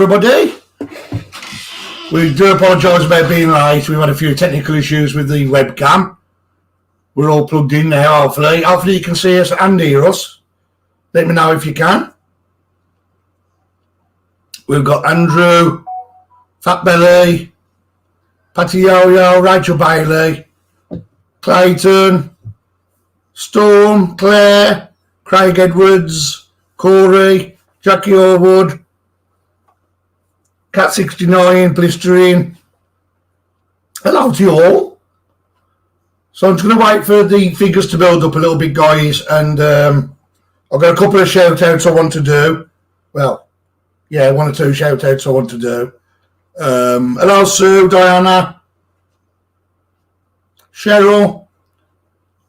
everybody. We do apologise about being late. We've had a few technical issues with the webcam. We're all plugged in now, hopefully. Hopefully you can see us and hear us. Let me know if you can. We've got Andrew, Fat Belly, Patty Yo-Yo, Rachel Bailey, Clayton, Storm, Claire, Craig Edwards, Corey, Jackie Orwood, Cat 69, Blistering. Hello to you all. So I'm just going to wait for the figures to build up a little bit, guys, and I've got a couple of shout-outs I want to do. Well, yeah, one or two shout-outs I want to do. Hello, Sue, Diana, Cheryl,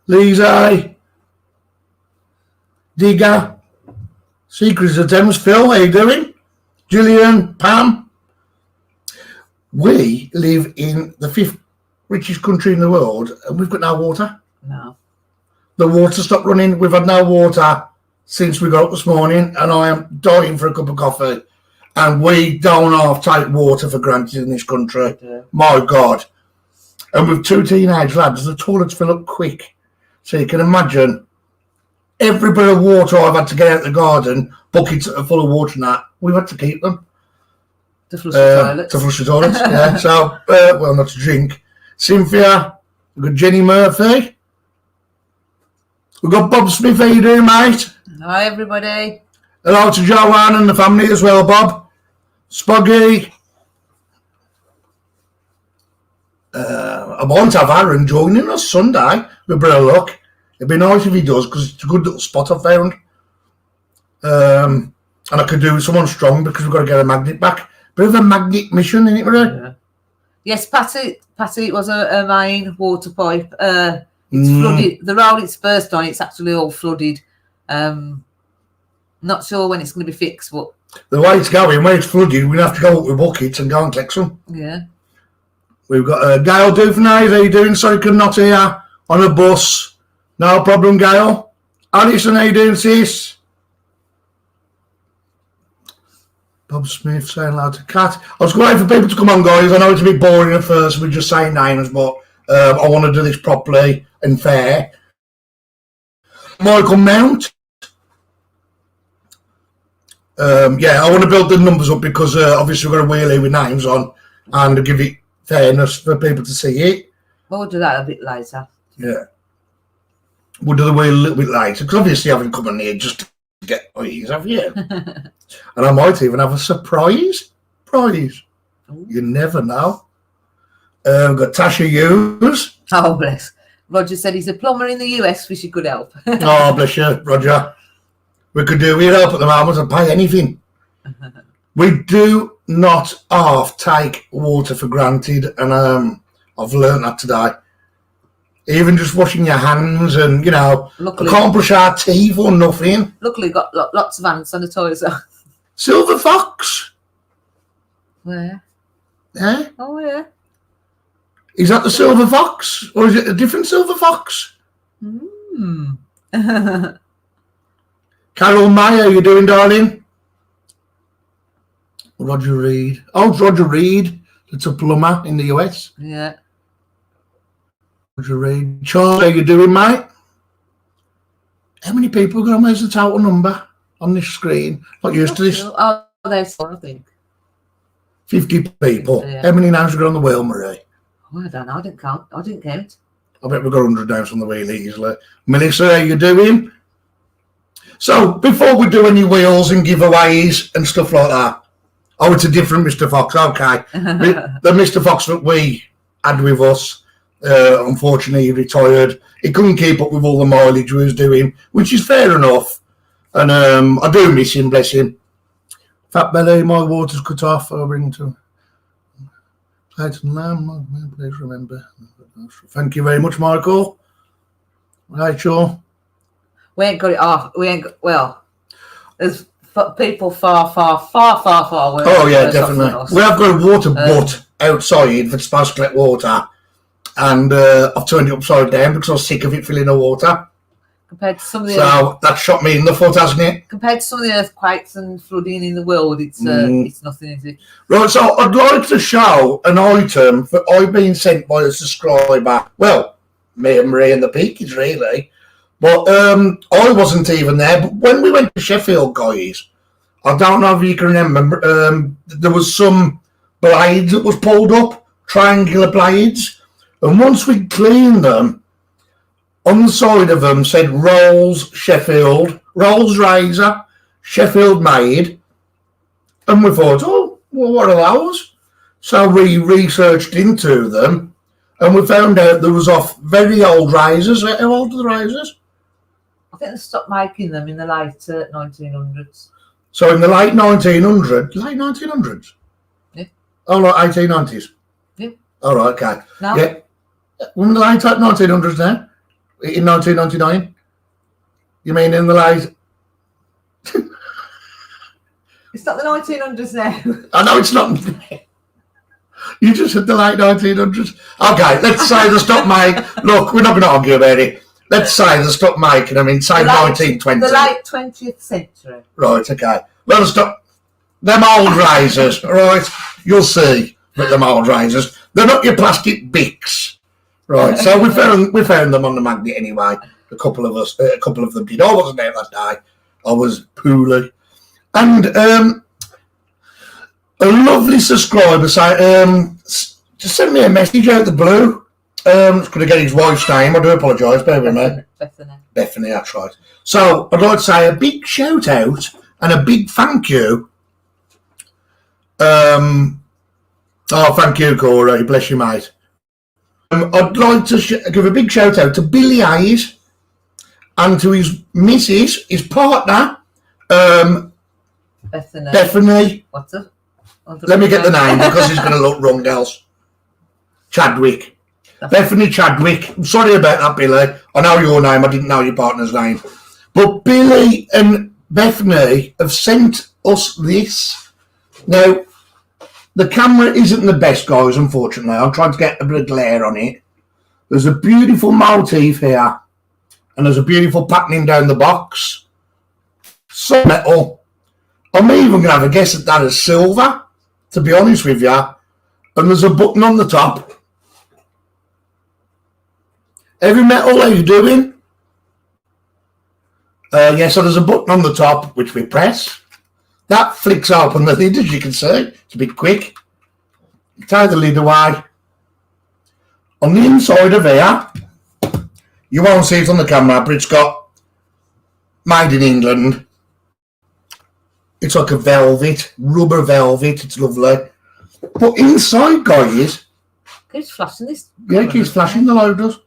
Lisa, Digger, Secrets of Thames, Phil, how you doing? Gillian, Pam. We live in the 5th richest country in the world, and we've got no water. No. The water stopped running. We've had no water since we got up this morning, and I am dying for a cup of coffee. And we don't half take water for granted in this country. Yeah. My God. And with 2 teenage lads, the toilets fill up quick. So you can imagine every bit of water I've had to get out of the garden, buckets that are full of water and that, we've had to keep them. To flush the toilets. To flush the toilets, yeah. So, well, not to drink. Cynthia, we've got Jenny Murphy. We've got Bob Smith, how you doing, mate? Hi, everybody. Hello to Joanne and the family as well, Bob. Spoggy. I want to have Aaron joining us Sunday with a bit of luck. It'd be nice if he does, because it's a good little spot I've found. And I could do someone strong because we've got to get a magnet back. Bit of a magnet mission, isn't it, really? Yeah. Yes, Patty, it was a main water pipe. It's flooded. The road it's burst on, it's actually all flooded. Not sure when it's going to be fixed, but... The way it's going, when it's flooded, we're going to have to go up with buckets and go and collect some. Yeah. We've got Gail Duvernay, how you doing? Sorry, could not hear on a bus. No problem, Gail. Alison, how you doing, sis? Bob Smith saying hello to Cat. I was waiting for people to come on, guys. I know it's a bit boring at first. We're just saying names, but I want to do this properly and fair. Michael Mount. Yeah, I want to build the numbers up because obviously we're going to wheelie with names on and to give it fairness for people to see it. We'll do that a bit later. Yeah. We'll do the wheel a little bit later because obviously I haven't come on here just to get eyes, have you? And I might even have a surprise. Prize. Ooh. You never know. We've got Tasha Hughes. Oh, bless. Roger said he's a plumber in the US. Wish he could help. Oh, bless you, Roger. We could do with help at the moment and pay anything. We do not half take water for granted, and I've learned that today. Even just washing your hands and, you know, Luckily, I can't brush our teeth or nothing. Luckily, got lots of ants on the toys. Silver Fox. Where? Yeah? Oh, yeah. Is that the Silver Fox? Or is it a different Silver Fox? Mm. Carol May, how you doing, darling? Roger Reed. Oh, it's Roger Reed. It's a plumber in the US. Yeah. Roger Reed. Charles, how you doing, mate? How many people are going to measure the total number on this screen? Not used to this. Oh, there's 4, I think. 50 people. Yeah. How many names are on the wheel, Marie? Oh, I don't know. I didn't count. I didn't count. I bet we've got 100 names on the wheel easily. Melissa, how you doing? So, before we do any wheels and giveaways and stuff like that, oh, it's a different Mr. Fox, okay. The Mr. Fox that we had with us, unfortunately, he retired. He couldn't keep up with all the mileage we was doing, which is fair enough. And I do miss him, bless him. Fat Belly, my water's cut off. I'll bring to Clayton Lamb. Please remember. Thank you very much, Michael. Rachel. We ain't got it off. We ain't got, well, there's people far. Oh, yeah, definitely. We have got a water butt outside that's supposed to collect water, and I've turned it upside down because I was sick of it filling the water. Compared to some of the So that shot me in the foot, hasn't it? compared to some of the earthquakes and flooding in the world, it's nothing, is it? Right, so I'd like to show an item that I've been sent by a subscriber. Well, me and Marie and the Peakies, really. But I wasn't even there. But when we went to Sheffield, guys, I don't know if you can remember, there was some blades that was pulled up, triangular blades. And once we cleaned them, on the side of them said Rolls Sheffield, Rolls Razor, Sheffield made. And we thought, oh, well, what are those? So we researched into them and we found out there was off very old razors. How old are the razors? I think they stopped making them in the late 1900s. So in the late 1900s? Yeah. Oh, like 1890s? Yeah. All right, okay. No? Yeah. In the late 1900s now? In 1999? You mean in the late... It's not the 1900s now. I know it's not... You just said the late 1900s. Okay, let's say they stopped making... Look, we're not going to argue about it. Let's say they stopped making them in, say, 1920. The late 20th century. Right, okay. Well, stop. Them old razors, right? You'll see with them old razors. They're not your plastic Bics. Right, so we found them on the magnet anyway. A couple of them did. I wasn't there that day. I was poorly. And a lovely subscriber just sent me a message out of the blue. Just going to get his wife's name. I do apologise, bear with me. Bethany, that's right. So I'd like to say a big shout out and a big thank you. Thank you, Corey. Bless you, mate. I'd like to give a big shout out to Billy Hayes and to his missus, his partner, Bethany. What's it? Let me get the name because it's going to look wrong, girls. Chadwick. Bethany Chadwick. I'm sorry about that, Billy. I know your name. I didn't know your partner's name. But Billy and Bethany have sent us this. Now, the camera isn't the best, guys, unfortunately. I'm trying to get a bit of glare on it. There's a beautiful motif here. And there's a beautiful patterning down the box. Some metal. I'm even going to have a guess at that as silver, to be honest with you. And there's a button on the top. Heavy metal, how you doing? Yeah, so there's a button on the top, which we press. That flicks open the lid, as you can see. It's a bit quick. Tie the lid away. On the inside of here, you won't see it on the camera, but it's got made in England. It's like a velvet, rubber velvet. It's lovely. But inside, guys... Keeps flashing this. Yeah, it keeps flashing, the load does.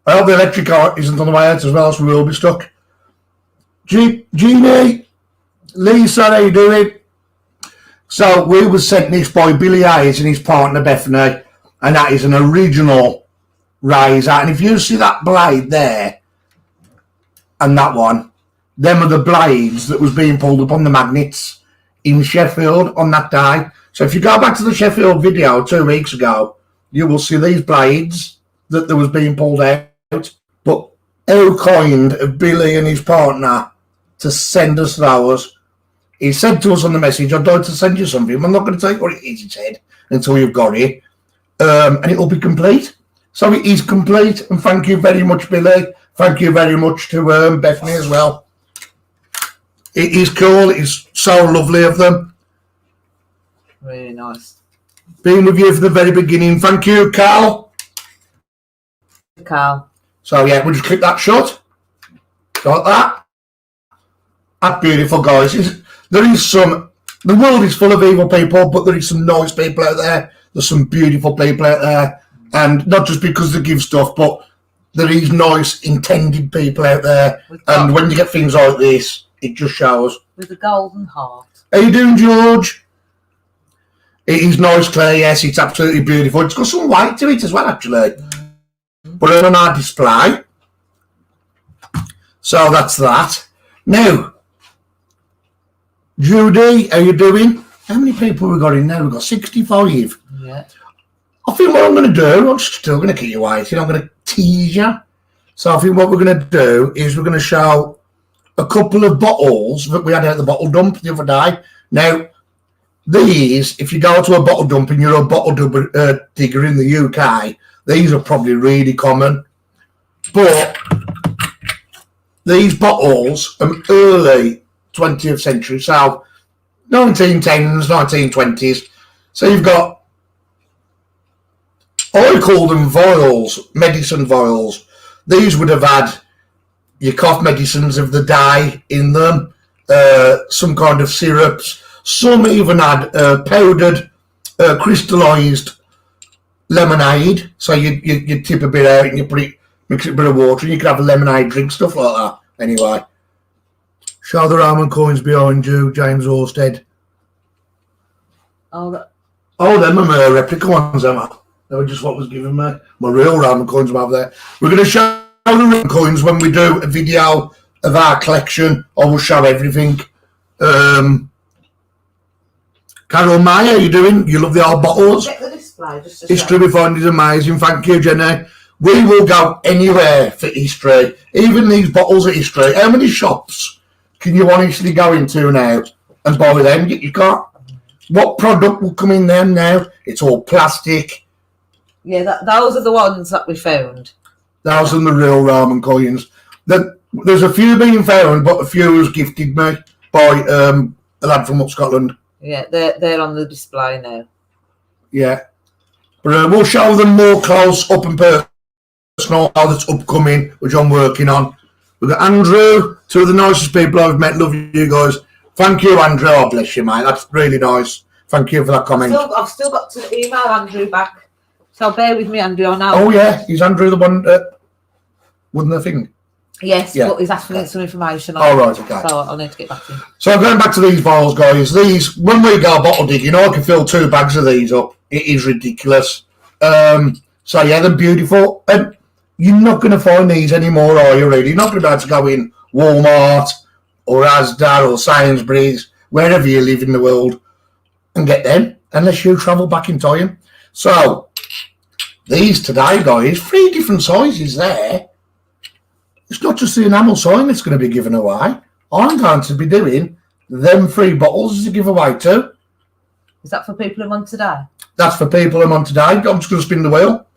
I hope the electric car isn't on the way out as well, so we will be stuck. Jeannie, Lisa, how you doing? So we were sent this by Billy Hayes and his partner Bethany, and that is an original razor. And if you see that blade there, and that one, them are the blades that was being pulled up on the magnets in Sheffield on that day. So if you go back to the Sheffield video 2 weeks ago, you will see these blades that was being pulled out. But how kind of Billy and his partner to send us those. He said to us on the message, I'd like to send you something. I'm not going to tell you what it is, he said, until you've got it. And it will be complete. So it is complete. And thank you very much, Billy. Thank you very much to Bethany as well. It is cool. It is so lovely of them. Really nice. Being with you from the very beginning. Thank you, Carl. Carl. So yeah, we'll just clip that shut. Like that. That's beautiful, guys. There is some... The world is full of evil people, but there is some nice people out there. There's some beautiful people out there. And not just because they give stuff, but there is nice, intended people out there. And when you get things like this, it just shows. With a golden heart. How you doing, George? It is nice, Claire. Yes, it's absolutely beautiful. It's got some white to it as well, actually. Put it on our display. So that's that. Now, Judy, how you doing? How many people have we got in there? We've got 65. Yeah. I think what I'm going to do, I'm still going to keep you waiting. I'm going to tease you. So I think what we're going to do is we're going to show a couple of bottles that we had at the bottle dump the other day. Now, these, if you go to a bottle dump and you're a bottle digger in the UK, these are probably really common. But these bottles are early 20th century, so 1910s, 1920s. So you've got, I call them vials, medicine vials. These would have had your cough medicines of the day in them, some kind of syrups. Some even had powdered, crystallised lemonade. So you tip a bit out and you mix it with a bit of water, and you could have a lemonade drink, stuff like that. Anyway, show the Roman coins behind you, James Orsted. Oh, them are my replica ones, Emma. They were just what was given me. My real Roman coins are over there. We're going to show the Roman coins when we do a video of our collection. I will show everything. Carol May, how you doing? You love the old bottles? check the display. Just History we find is amazing. Thank you, Jenny. We will go anywhere for history. Even these bottles of history. How many shops can you honestly go into now and buy them? You can't. What product will come in them now? It's all plastic. Yeah, those are the ones that we found. Those are the real Roman coins. There's a few being found, but a few was gifted me by a lad from up Scotland. Yeah, they're on the display now. Yeah. But we'll show them more close up and personal how that's upcoming, which I'm working on. We've got Andrew, two of the nicest people I've met. Love you guys. Thank you, Andrew. Oh, bless you, mate. That's really nice. Thank you for that comment. I've still got to email Andrew back. So bear with me, Andrew. I know. Oh, yeah. Is Andrew the one that wasn't the thing? Yes, Yeah. but he's asking for some information. Oh, right, okay. So I'll need to get back to him. So going back to these vials, guys, these, when we go bottle digging, I can fill 2 bags of these up. It is ridiculous. So yeah, they're beautiful. And you're not going to find these anymore, are you really? You're not going to be able to go in Walmart or Asda or Sainsbury's, wherever you live in the world, and get them, unless you travel back in time. So these today, guys, 3 different sizes there. It's not just the enamel sign that's going to be given away. I'm going to be doing them 3 bottles as a giveaway too. Is that for people who want today? That's for people I'm on today. I'm just going to spin the wheel.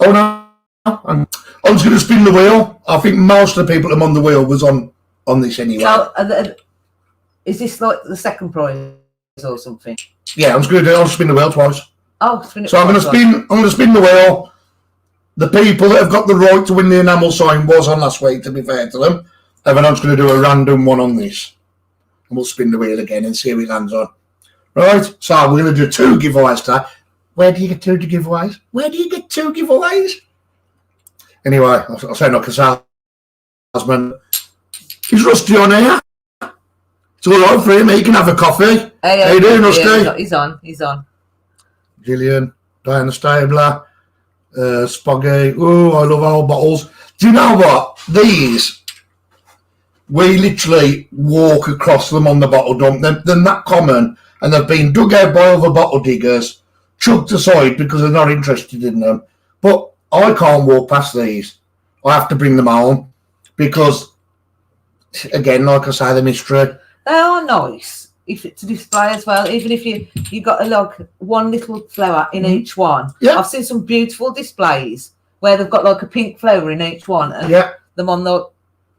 Oh no, I'm just going to spin the wheel. I think most of the people I'm on the wheel was on this anyway. So, is this like the second prize or something? Yeah, I'm just going to do. I'll spin the wheel twice. Oh, spin it. So I'm going to spin the wheel. The people that have got the right to win the enamel sign was on last week, to be fair to them. And then I'm just going to do a random one on this. And we'll spin the wheel again and see how it lands on. Right, so we're going to do 2 giveaways today. Where do you get 2 giveaways? Where do you get 2 giveaways? Anyway, I'll sound like a salesman. Is Rusty on here? It's all right for him. He can have a coffee. Hey, how you doing, Rusty? Yeah, he's on. Gillian, Diana Stabler, Spoggy. Oh, I love old bottles. Do you know what? These, we literally walk across them on the bottle dump. They're that common, and they've been dug out by other bottle diggers, chucked aside because they're not interested in them. But I can't walk past these. I have to bring them home because, again, like I say, the mystery. They are nice if it's to display as well. Even if you got a log, one little flower in each one. Yeah. I've seen some beautiful displays where they've got like a pink flower in each one, and them on the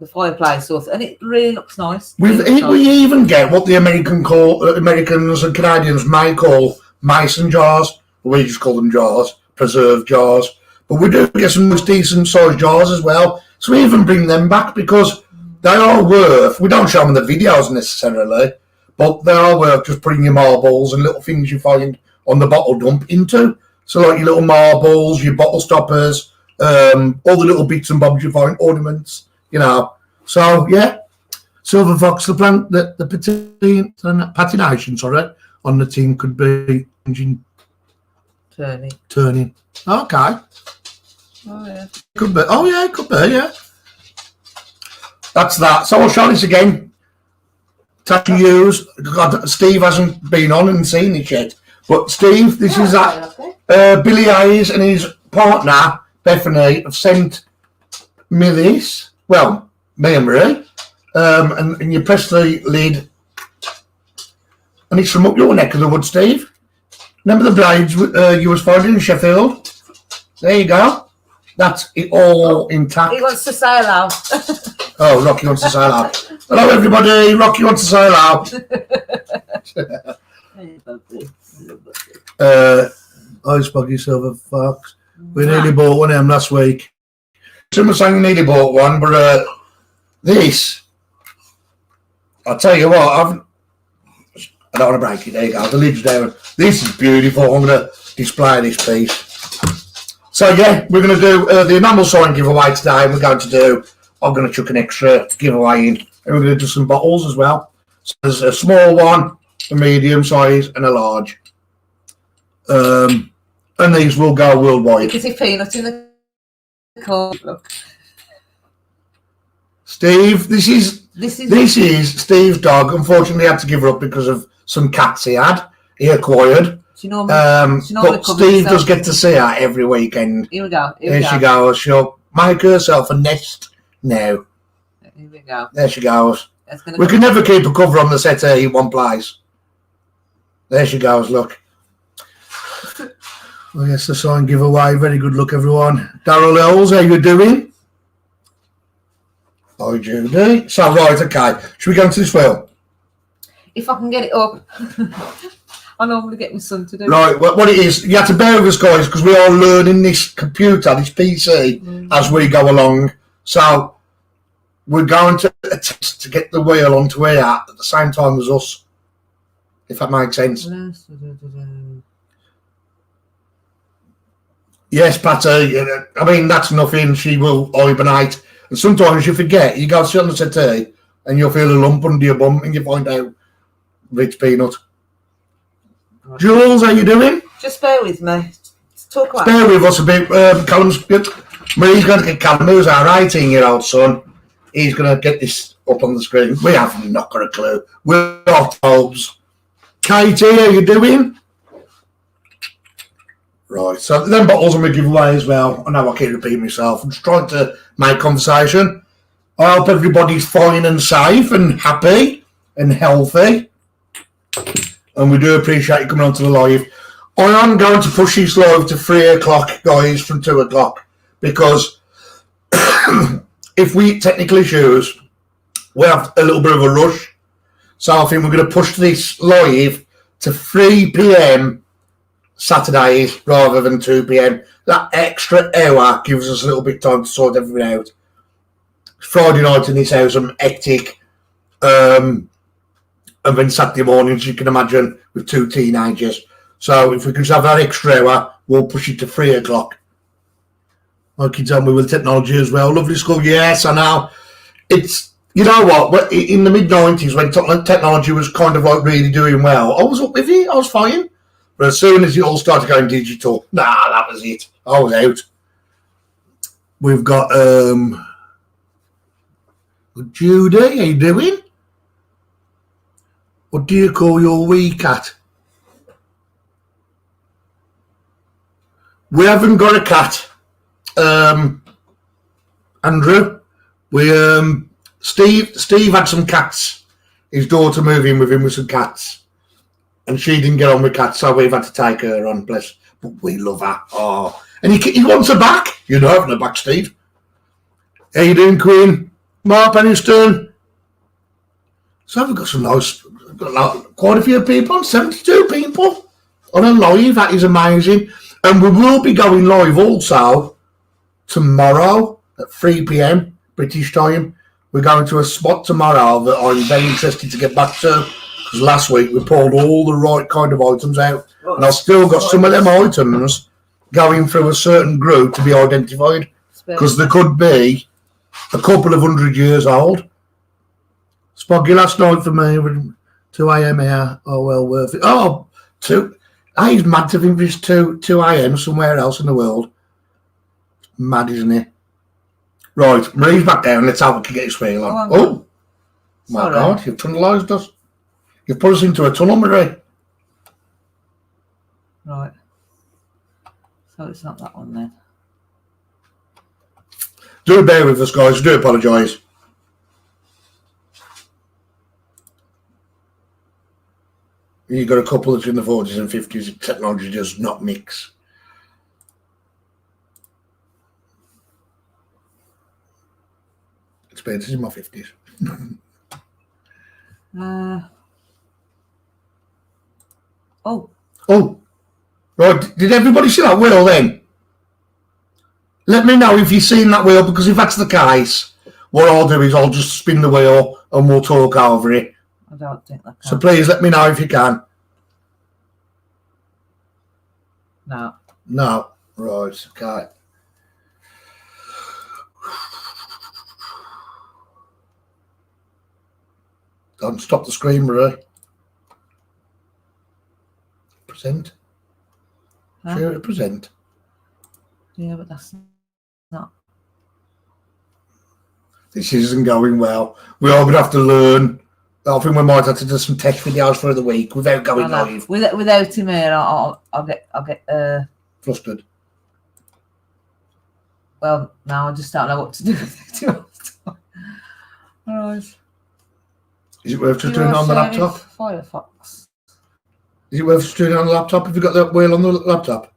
fireplace sort, and it really looks nice. We even get what the Americans and Canadians may call mason jars. We just call them jars, preserved jars. But we do get some decent sized jars as well. So we even bring them back because they are worth, we don't show them in the videos necessarily, but they are worth just putting your marbles and little things you find on the bottle dump into. So like your little marbles, your bottle stoppers, all the little bits and bobs you find, ornaments, you know. So yeah, Silver Fox, the plant, the patination, on the tin could be engine turning. Okay. Oh yeah. Could be. Oh yeah, it could be. Yeah. That's that. So I'll show this again. Tattoo use. God, Steve hasn't been on and seen it yet. But Steve, this is that. Billy Hayes and his partner Bethany have sent me this. Well, me and Marie. And you press the lid, and it's from up your neck of the wood, Steve. Remember the blades you was finding in Sheffield? There you go. That's it all intact. He wants to say hello. Oh, Rocky wants to say hello. Hello, everybody. Rocky wants to say hello. I spog yourself a fox. We nearly bought one of them last week. Someone saying we nearly bought one, but this, I'll tell you what, I don't want to break it. There you go. The lid's down. This is beautiful. I'm going to display this piece. So, yeah, we're going to do the enamel sign giveaway today. I'm going to chuck an extra giveaway in. And we're going to do some bottles as well. So there's a small one, a medium size, and a large. And these will go worldwide. Is it peanut in the cup? Look. Steve, this is Steve's dog. Unfortunately, I had to give her up because of some cats he acquired. Do you know but Steve does get to see her every weekend. Here we go. There she goes. She'll make herself a nest now. Here we go. There she goes. We can never keep a cover on the settee in one place. There she goes, look. Well, yes, the sign giveaway. Very good luck, everyone. Darryl Ells, how you doing? Hi, Judy. So, right, okay. Should we go into this wheel? If I can get it up. I normally get my son to do it. Right, what it is, you have to bear with us, guys, because we are learning this computer, this PC, as we go along. So, we're going to attempt to get the wheel onto here at the same time as us, if that makes sense. Yes, Patty, I mean, that's nothing. She will hibernate. And sometimes you forget. You go sit on the settee and you'll feel a lump under your bum and you find out Rich Peanut. Jules, how you doing? Just bear with me. Let's talk about Bear with us a bit. Callum's good. Marie's going to get Callum, who's our 18-year-old son. He's going to get this up on the screen. We haven't not got a clue. We're not bulbs. Katie, how you doing? Right, so them bottles I'm going to give away as well. I know I keep repeating myself. I'm just trying to make conversation. I hope everybody's fine and safe and happy and healthy. And we do appreciate you coming on to the live. I am going to push this live to 3 o'clock, guys, from 2 o'clock. Because if we technically choose, we have a little bit of a rush. So I think we're going to push this live to 3 p.m. Saturdays rather than 2 p.m. That extra hour gives us a little bit of time to sort everything out. Friday night in this house, I'm hectic. And then Saturday mornings, you can imagine, with 2 teenagers. So if we can just have that extra hour, we'll push it to 3 o'clock. Like you tell me with technology as well. Lovely school, yes, I know. It's, you know what, in the mid-90s when technology was kind of like really doing well, I was up with it, I was fine. But as soon as it all started going digital, that was it. I was out. We've got Judy, how you doing? What do you call your wee cat? We haven't got a cat. Andrew, Steve had some cats. His daughter moved in with him with some cats. And she didn't get on with cats, so we've had to take her on, bless. But we love her. Oh. And he wants her back. You know, having her back, Steve. How you doing, Queen? Mark Penniston. So we've got some nice, quite a few people, 72 people on a live. That is amazing. And we will be going live also tomorrow at 3 p.m. British time. We're going to a spot tomorrow that I'm very interested to get back to. Because last week we pulled all the right kind of items out. And I've still got some of them items going through a certain group to be identified. Because there could be a couple of 100 years old. Spoggy last night for me, 2 a.m. here. Oh, well worth it. Oh, 2. He's mad to think it's 2 a.m. somewhere else in the world. It's mad, isn't it? Right, Marie's back down. Let's have a get his wheel on. Oh, my God, you've tunnelized us. You've put us into a tunnel, Marie. Right. So it's not that one then. Do bear with us, guys. Do apologise. You've got a couple that's in the 40s and 50s. Technology does not mix. It's better in my 50s. Oh, right. Did everybody see that wheel then? Let me know if you've seen that wheel, because if that's the case, what I'll do is I'll just spin the wheel and we'll talk over it. I don't think that. So please let me know if you can. No. No. Right. Okay. Don't stop the screen, Marie. Present. Huh? Share it, present. Yeah, but that's not. This isn't going well. We are going to have to learn. I think we might have to do some test videos for the week without going live. Without him here, I'll get Flustered. Well, now I just don't know what to do with it. All right. Is it worth just doing it on the laptop? Firefox. Is it worth just doing it on the laptop? Have you got that wheel on the laptop?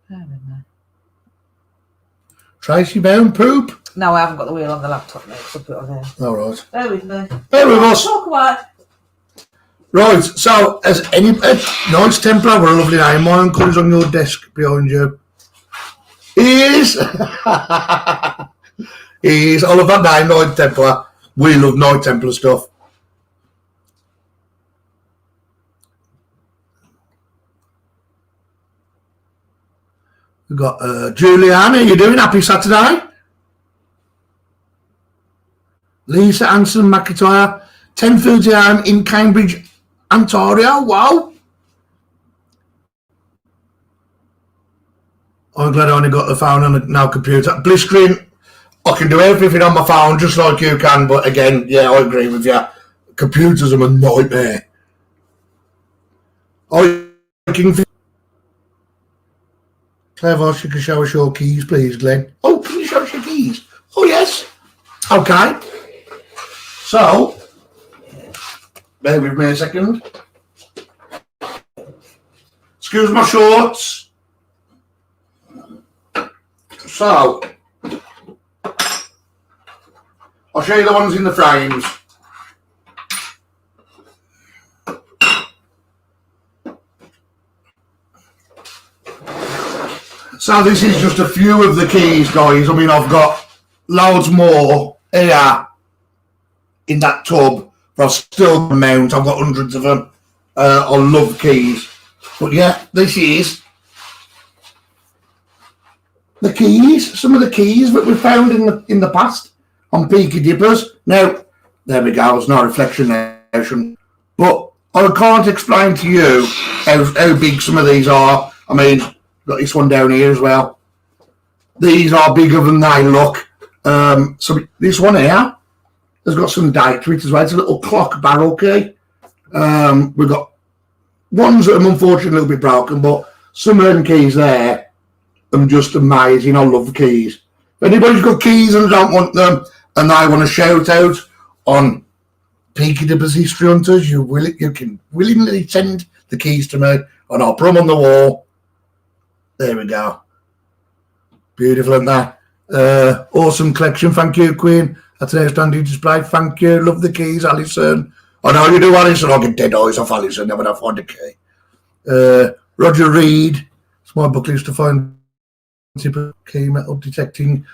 Bear with me. Tracy Bound poop? No, I haven't got the wheel on the laptop, mate. So put it on there. All right. Bear with me. Bear with us. Talk about it. Right, so as any Knights Templar, what a lovely name. My uncle is on your desk behind you. Is I love that name, Knight Templar. We love Knight Templar stuff. We've got Julianne, how you doing? Happy Saturday. Lisa Anson McIntyre, 10:30 a.m. in Cambridge, Ontario. Wow. I'm glad I only got the phone and now computer. Blitzscreen, I can do everything on my phone just like you can, but again, yeah, I agree with you. Computers are a nightmare. Clever, you can show us your keys, please, Glenn. Oh, can you show us your keys? Oh, yes. Okay. So, bear with me a second. Excuse my shorts. So, I'll show you the ones in the frames. So this is just a few of the keys, guys. I mean, I've got loads more here in that tub, but I've still got mount. I've got hundreds of them. I love keys. But yeah, this is the keys, some of the keys that we found in the past on Peaky Dippers. Now, there we go, there's no reflection there. But I can't explain to you how big some of these are. I mean, got this one down here as well. These are bigger than they look. So this one here has got some date to it as well. It's a little clock barrel key. We've got ones that are unfortunately a little bit broken, but some of them keys there are just amazing. I love the keys. If anybody's got keys and don't want them and they want to shout out on Peaky Dippers History Hunters, you can willingly send the keys to me and I'll put them on the wall. There we go. Beautiful, isn't that? Awesome collection. Thank you, Queen. That's an outstanding display. Thank you. Love the keys, Alison. I know you do, Alison. I'll get dead eyes off Alison when I find a key. Roger Reed. It's my book list to find key metal detecting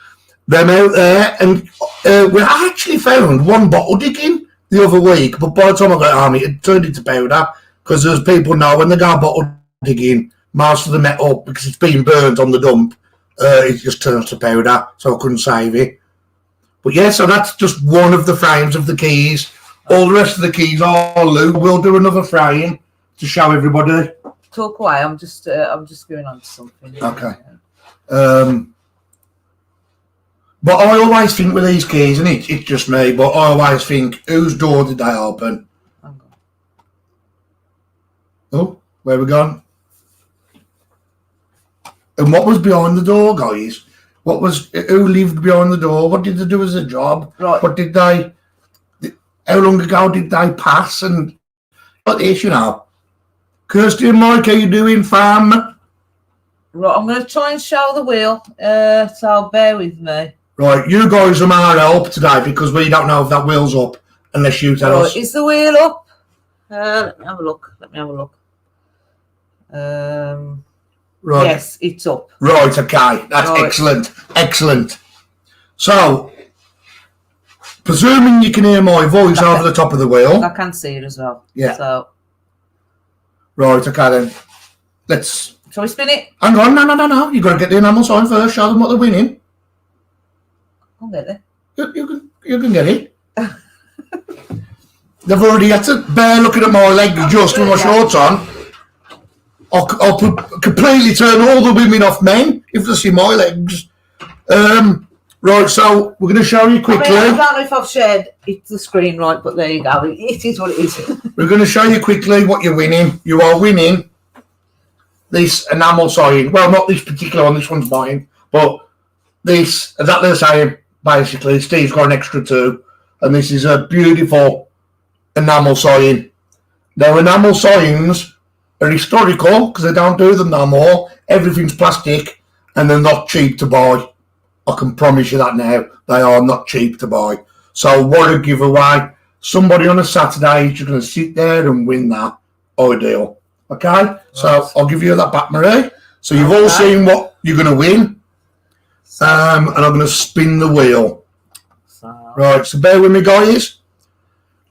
them out there. And we actually found one bottle digging the other week, but by the time I got home, it turned into powder because as people know, when they go bottle digging, most of the metal, because it's been burnt on the dump, it just turns to powder, so I couldn't save it. But yeah, so that's just one of the frames of the keys. All the rest of the keys are loose. We'll do another frame to show everybody. Talk away. I'm just going on to something. Okay. But I always think with these keys, and it's just me, but I always think, whose door did they open? Oh, where we gone? And what was behind the door, guys, Who lived behind the door? What did they do as a job? Right. What did they? How long ago did they pass? And like this, you know. Kirsty and Mike, how you doing, fam? Right, I'm going to try and show the wheel. So bear with me. Right, you guys are my help today because we don't know if that wheel's up unless you tell us. Right, is the wheel up? Let me have a look. Right. Yes, it's up. Right, okay. That's Right. Excellent. So, presuming you can hear my voice over the top of the wheel. I can see it as well. Yeah. So, Right, okay then. Let's... shall we spin it? Hang on, no. You've got to get the enamel sign first, show them what they're winning. I'll get it. You can get it. They've already had to bear looking at my legs just with my shorts on. I'll completely turn all the women off men if they see my legs. Right, so we're going to show you quickly. I don't know if I've shared the screen right, but there you go. It is what it is. We're going to show you quickly what you're winning. You are winning this enamel sign. Well, not this particular one. This one's mine. But this, exactly the same, basically. Steve's got an extra 2. And this is a beautiful enamel sign. Now, enamel signs are historical because they don't do them no more. Everything's plastic and they're not cheap to buy. I can promise you that now. They are not cheap to buy. So what a giveaway. Somebody on a Saturday is just going to sit there and win that. Ideal. Okay? So I'll give you that back, Marie. So you've all seen what you're going to win. And I'm going to spin the wheel. Right, so bear with me, guys.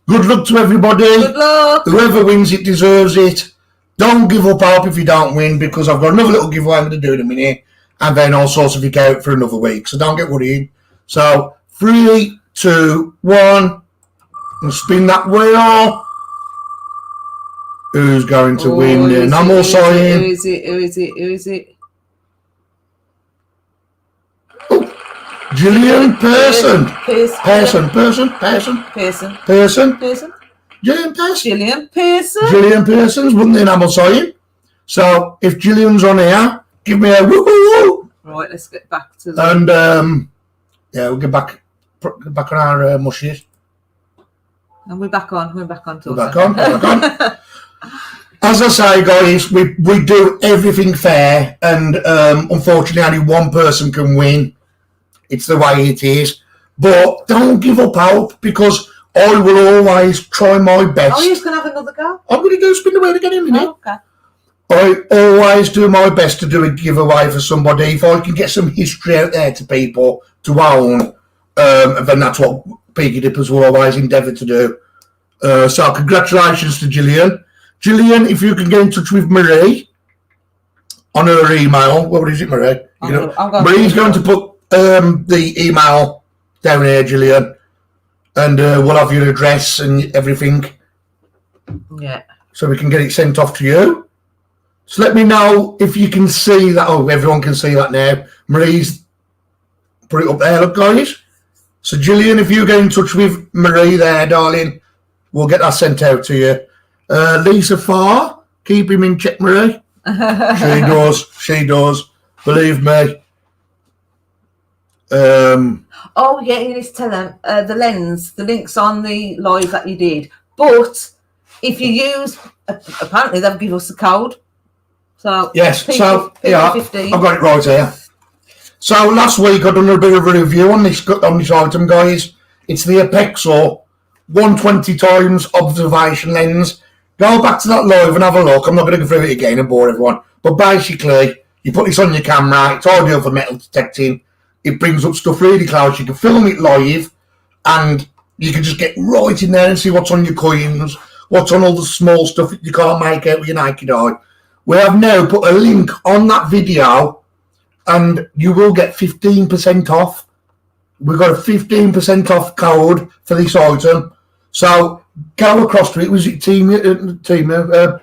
Good luck to everybody. Good luck. Whoever wins it deserves it. Don't give up hope if you don't win because I've got another little giveaway I'm going to do in a minute. And then all sorts of you go out for another week. So don't get worried. So 3, 2, 1. And spin that wheel. Who's going to win the enamel sign? Who is it? Gillian Pearson. Pearson. Gillian Pearson. Gillian Pearson. Gillian Pearson's won the enamel sign. So if Gillian's on here, give me a woo-hoo-hoo. Right, let's get back to the... And we'll get back on our mushies. And we're back on. We're back on. As I say, guys, we do everything fair, and unfortunately, only one person can win. It's the way it is. But don't give up hope because I will always try my best. Oh, you're going to have another go? I'm going to do spin the wheel again in a minute. Oh, okay. I always do my best to do a giveaway for somebody. If I can get some history out there to people to own, then that's what Peaky Dippers will always endeavour to do. So congratulations to Gillian. Gillian, if you can get in touch with Marie on her email. What is it, Marie? Marie's going to put the email down here, Gillian, and we'll have your address and everything. Yeah. So we can get it sent off to you. So let me know if you can see that. Oh, everyone can see that now. Marie's put it up there, look, guys. So Gillian, if you get in touch with Marie there, darling, we'll get that sent out to you. Lisa Farr, keep him in check, Marie. She does. Believe me. Oh, yeah, you need to tell them the link's on the live that you did. But if you use, apparently they'll give us a code. So yes, so yeah, 15. I've got it right here. So last week I done a bit of a review on this item, guys. It's the Apexor 120 times observation lens. Go back to that live and have a look. I'm not going to go through it again and bore everyone. But basically, you put this on your camera. It's ideal for metal detecting. It brings up stuff really close. You can film it live, and you can just get right in there and see what's on your coins, what's on all the small stuff that you can't make out with your naked eye. We have now put a link on that video, and you will get 15% off. We've got a 15% off code for this item. So go across to it. Was it Team? The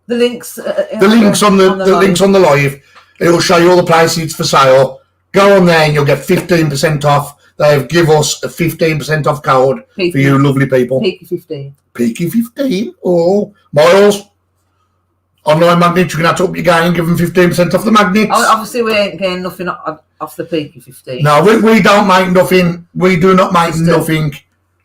links. The links on the links on the live. It'll show you all the places it's for sale. Go on there and you'll get 15% off. They've give us a 15% off code for you lovely people. Peaky 15. Peaky 15. Oh, Miles. online magnets, you're going to have to up your game and give them 15% off the magnets. Obviously, we ain't getting nothing off the peaky 15. No, we don't make nothing. We do not make nothing.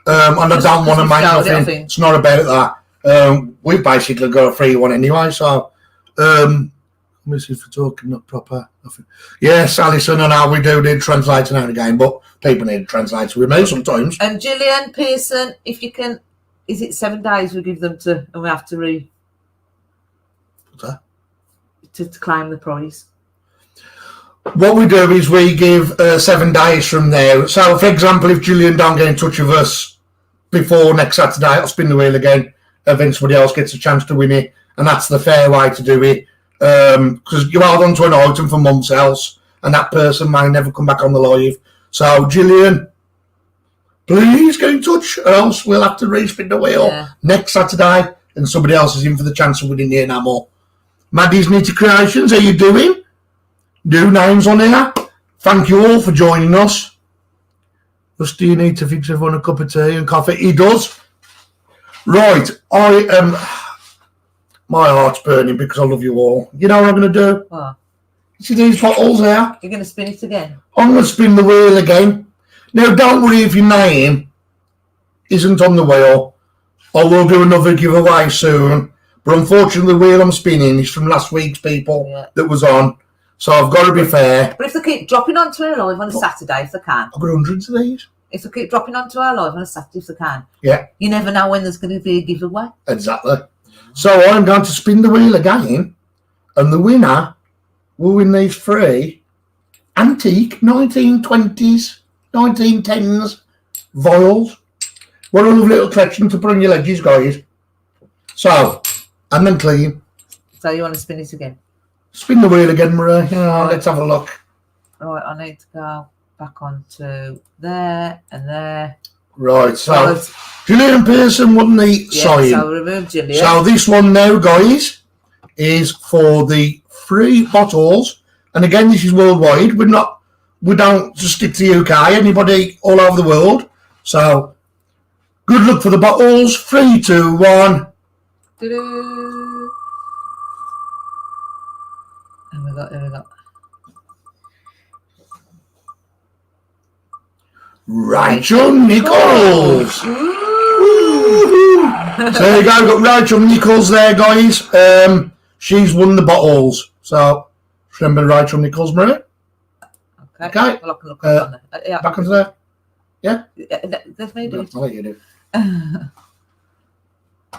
And I don't want to make nothing. It's not about that. We've basically got a free one anyway, so... let me see if we're talking not proper. Nothing. Yes, Alison and I, we do need translating out again, but people need a translator with me sometimes. And Gillian Pearson, if you can, is it 7 days we give them to, and we have to What's that? to claim the prize? What we do is we give 7 days from now. So, for example, if Gillian don't get in touch with us before next Saturday, I'll spin the wheel again. Then somebody else gets a chance to win it, and that's the fair way to do it. Because you hold on to an item for months else, and that person may never come back on the live. So, Gillian, please get in touch, or else we'll have to respin the wheel next Saturday, and somebody else is in for the chance of winning the enamel. Maddie's Nitty Creations, how you doing? New names on here. Thank you all for joining us. Just do you need to fix everyone a cup of tea and coffee? He does. Right, I am... my heart's burning because I love you all. You know what I'm going to do? What? See these bottles here? You're going to spin it again? I'm going to spin the wheel again. Now, don't worry if your name isn't on the wheel. I will do another giveaway soon. But unfortunately, the wheel I'm spinning is from last week's people that was on. So I've got to be fair. But if they keep dropping onto our live on a Saturday, if they can. I've got hundreds of these. If they keep dropping onto our live on a Saturday, if they can. Yeah. You never know when there's going to be a giveaway. Exactly. So I'm going to spin the wheel again, and the winner will win these 3 antique 1920s, 1910s vials. What a lovely little collection to put on your ledges, guys. So, and then clean. So you want to spin it again? Spin the wheel again, Marie. Let's have a look. Right, I need to go back onto there and there. Right, so Gillian Pearson won the sign. So remove Gillian. So this one now, guys, is for the 3 bottles. And again, this is worldwide. We don't just stick to the UK. Anybody all over the world. So good luck for the bottles. 3, 2, 1. Doo-doo. Here we go. Rachel Nichols. So there you go. We've got Rachel Nichols there, guys. She's won the bottles. So remember Rachel Nichols, Marie? Okay. Well, I can look on there. Back onto there. Yeah? Let me do it. I'll let you do.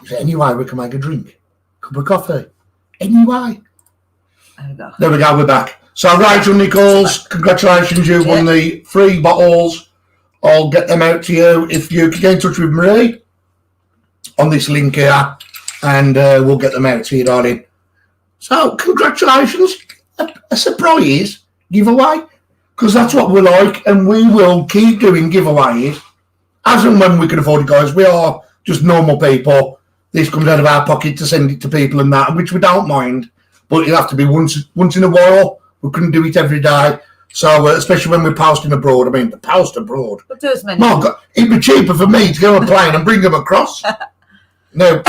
Is there any way we can make a drink? Cup of coffee? Any way? There we go, we're back. So Rachel Nichols, congratulations, you won the 3 bottles. I'll get them out to you if you can get in touch with Marie on this link here, and we'll get them out to you, darling. So congratulations, a surprise giveaway, because that's what we like, and we will keep doing giveaways as and when we can afford it, guys. We are just normal people. This comes out of our pocket to send it to people and that, which we don't mind. But it'll have to be once in a while. We couldn't do it every day. So, especially when we're posting abroad. I mean, the post abroad. But do as many. My God, it'd be cheaper for me to go on a plane and bring them across. No,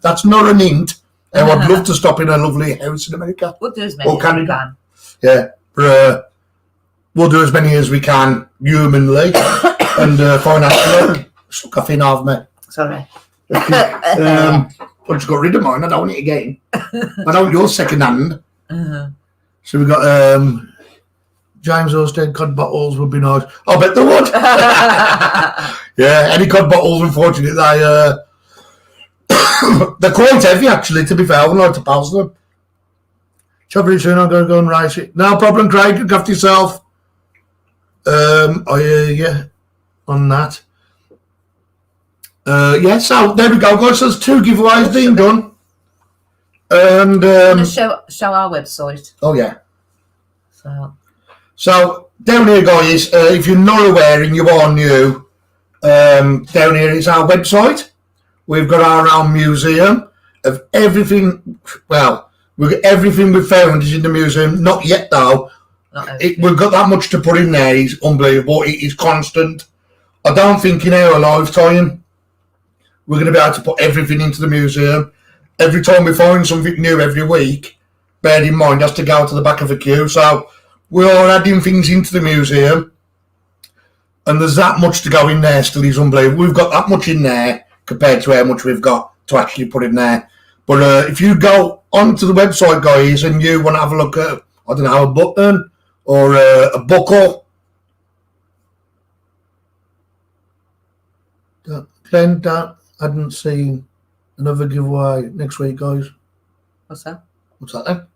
that's not an hint. I'd love to stop in a lovely house in America. We'll do as many as we can. Yeah. But, we'll do as many as we can, humanly and financially. Stuck off in half me. Sorry. I just got rid of mine. I don't want it again. I don't want yours second hand. So we've got James Orsted cod bottles would be nice. I bet they would. Yeah, any cod bottles, unfortunately, they're quite heavy, actually, to be fair. I wouldn't like to pass them. Chop it soon, I'm going to go and race it. No problem, Craig. Look after yourself. I hear you on that. Yeah, so there we go, guys. So there's 2 giveaways being done. And show our website. Oh yeah. So down here, guys, if you're not aware and you are new, down here is our website. We've got our own museum of everything. Well, we've got everything we've found is in the museum. Not yet, though. We've got that much to put in there. It's unbelievable. It is constant. I don't think in our lifetime we're going to be able to put everything into the museum. every time we find something new every week, bear in mind, has to go to the back of a queue. So we are adding things into the museum, and there's that much to go in there still is unbelievable. We've got that much in there compared to how much we've got to actually put in there. But if you go onto the website, guys, and you want to have a look at, I don't know, a button or a buckle, Glenn, I hadn't seen another giveaway next week, guys. What's that? What's that then?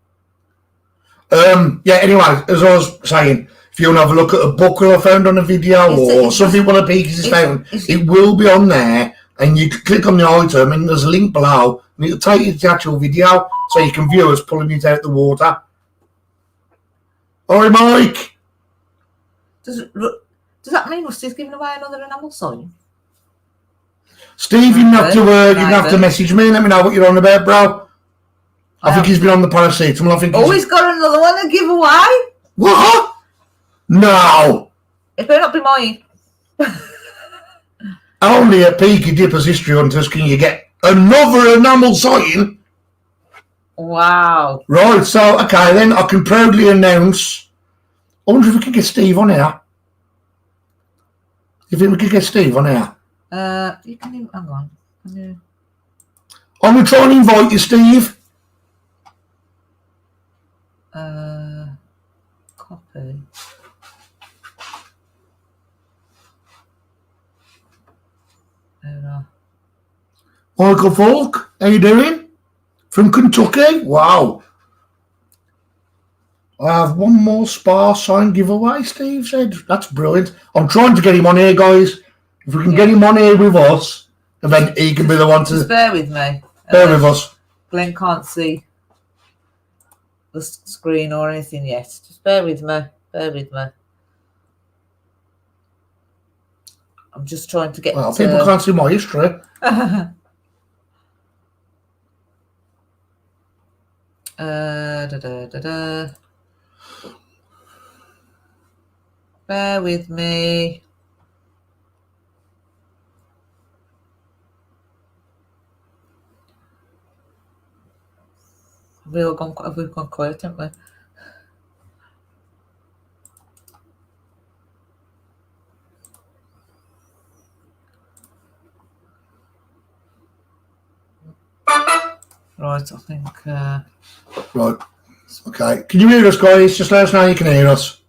Yeah, anyway, as I was saying, if you want to have a look at a buckle I found on a video or something one of Peaky's has found, it will be on there, and you can click on the item and there's a link below and it'll take you to the actual video so you can view us pulling it out the water. Alright, Mike. Does that mean Rusty's giving away another enamel sign? Steve, you're gonna have to message me and let me know what you're on about, bro. I think he's been on the paracetamol. I think he's got another one to give away. What? No. It better not be mine. Only at Peaky Dippers History Hunters can you get another enamel sign. Wow. Right, so, okay, then I can proudly announce. I wonder if we could get Steve on here. You think we could get Steve on here? You can even, hang on. I'm going to try and invite you, Steve. Copy. Michael Falk, how you doing? From Kentucky? Wow. I have one more Spa sign giveaway, Steve said. That's brilliant. I'm trying to get him on here, guys. If we can get him on here with us, and then he can be the one to... Just bear with me. Bear with us. Glenn can't see the screen or anything yet. Just bear with me. Bear with me. I'm just trying to get... Well, people can't see my history. Bear with me. We've gone quiet, haven't we? Right, I think... Right. Okay. Can you hear us, guys? Just let us know you can hear us.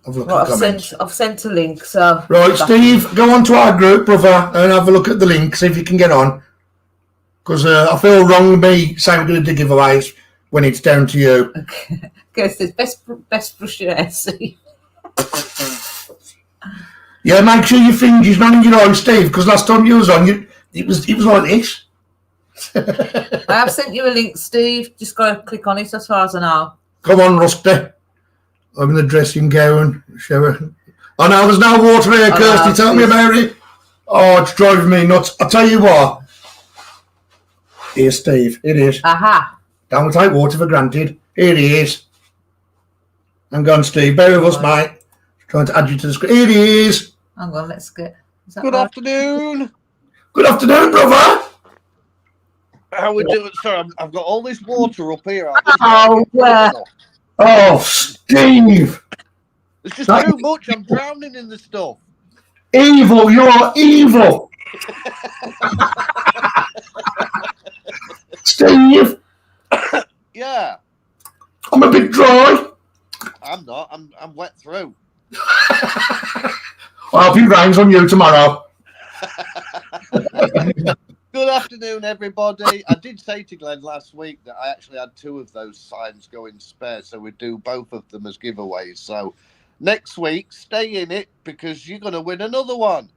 I've sent a link, so... Right, Steve, go on to our group, brother, and have a look at the link, see if you can get on. Because I feel wrong with me saying we're going to do giveaways when it's down to you. Okay. Guess the best brush your hair, see. Yeah, make sure your finger's not in your eye, Steve, because last time you was on, it was like this. I have sent you a link, Steve. Just got to click on it as far as I know. Come on, Rusty. I'm in the dressing gown. Shower. Oh, no, there's no water here, Kirsty. Tell me about it. Oh, it's driving me nuts. I'll tell you what. Here, Steve. It is. Aha. Don't take water for granted. Here it is. Hang on, Steve. Bear with us, mate. Trying to add you to the screen. Here it is. Hang on, let's get... Good afternoon. Good afternoon, brother. How we doing? Sorry, I've got all this water up here. Oh, Steve. It's just too much. I'm drowning in the stuff. Evil. You're evil. Steve. Yeah. I'm a bit dry. I'm not. I'm wet through. Well, I hope it rains on you tomorrow. Good afternoon, everybody. I did say to Glenn last week that I actually had 2 of those signs going spare, so we'd do both of them as giveaways. So next week, stay in it because you're going to win another one.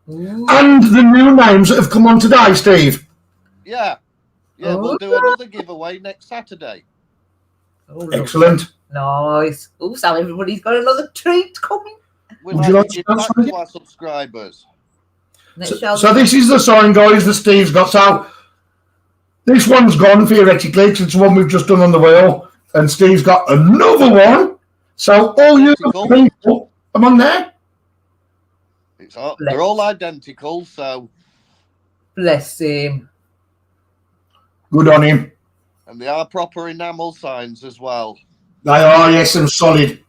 And the new names that have come on today, Steve. Yeah. Yeah, we'll do another giveaway next Saturday. Oh, excellent. Nice. Oh, so everybody's got another treat coming. Would you like to give back to our subscribers? So this is the sign, guys, that Steve's got. So this one's gone, theoretically, because it's the one we've just done on the wheel. And Steve's got another one. So all you people, I'm on there. They're all identical, so. Bless him. Good on him. And they are proper enamel signs as well. They are, yes, and solid.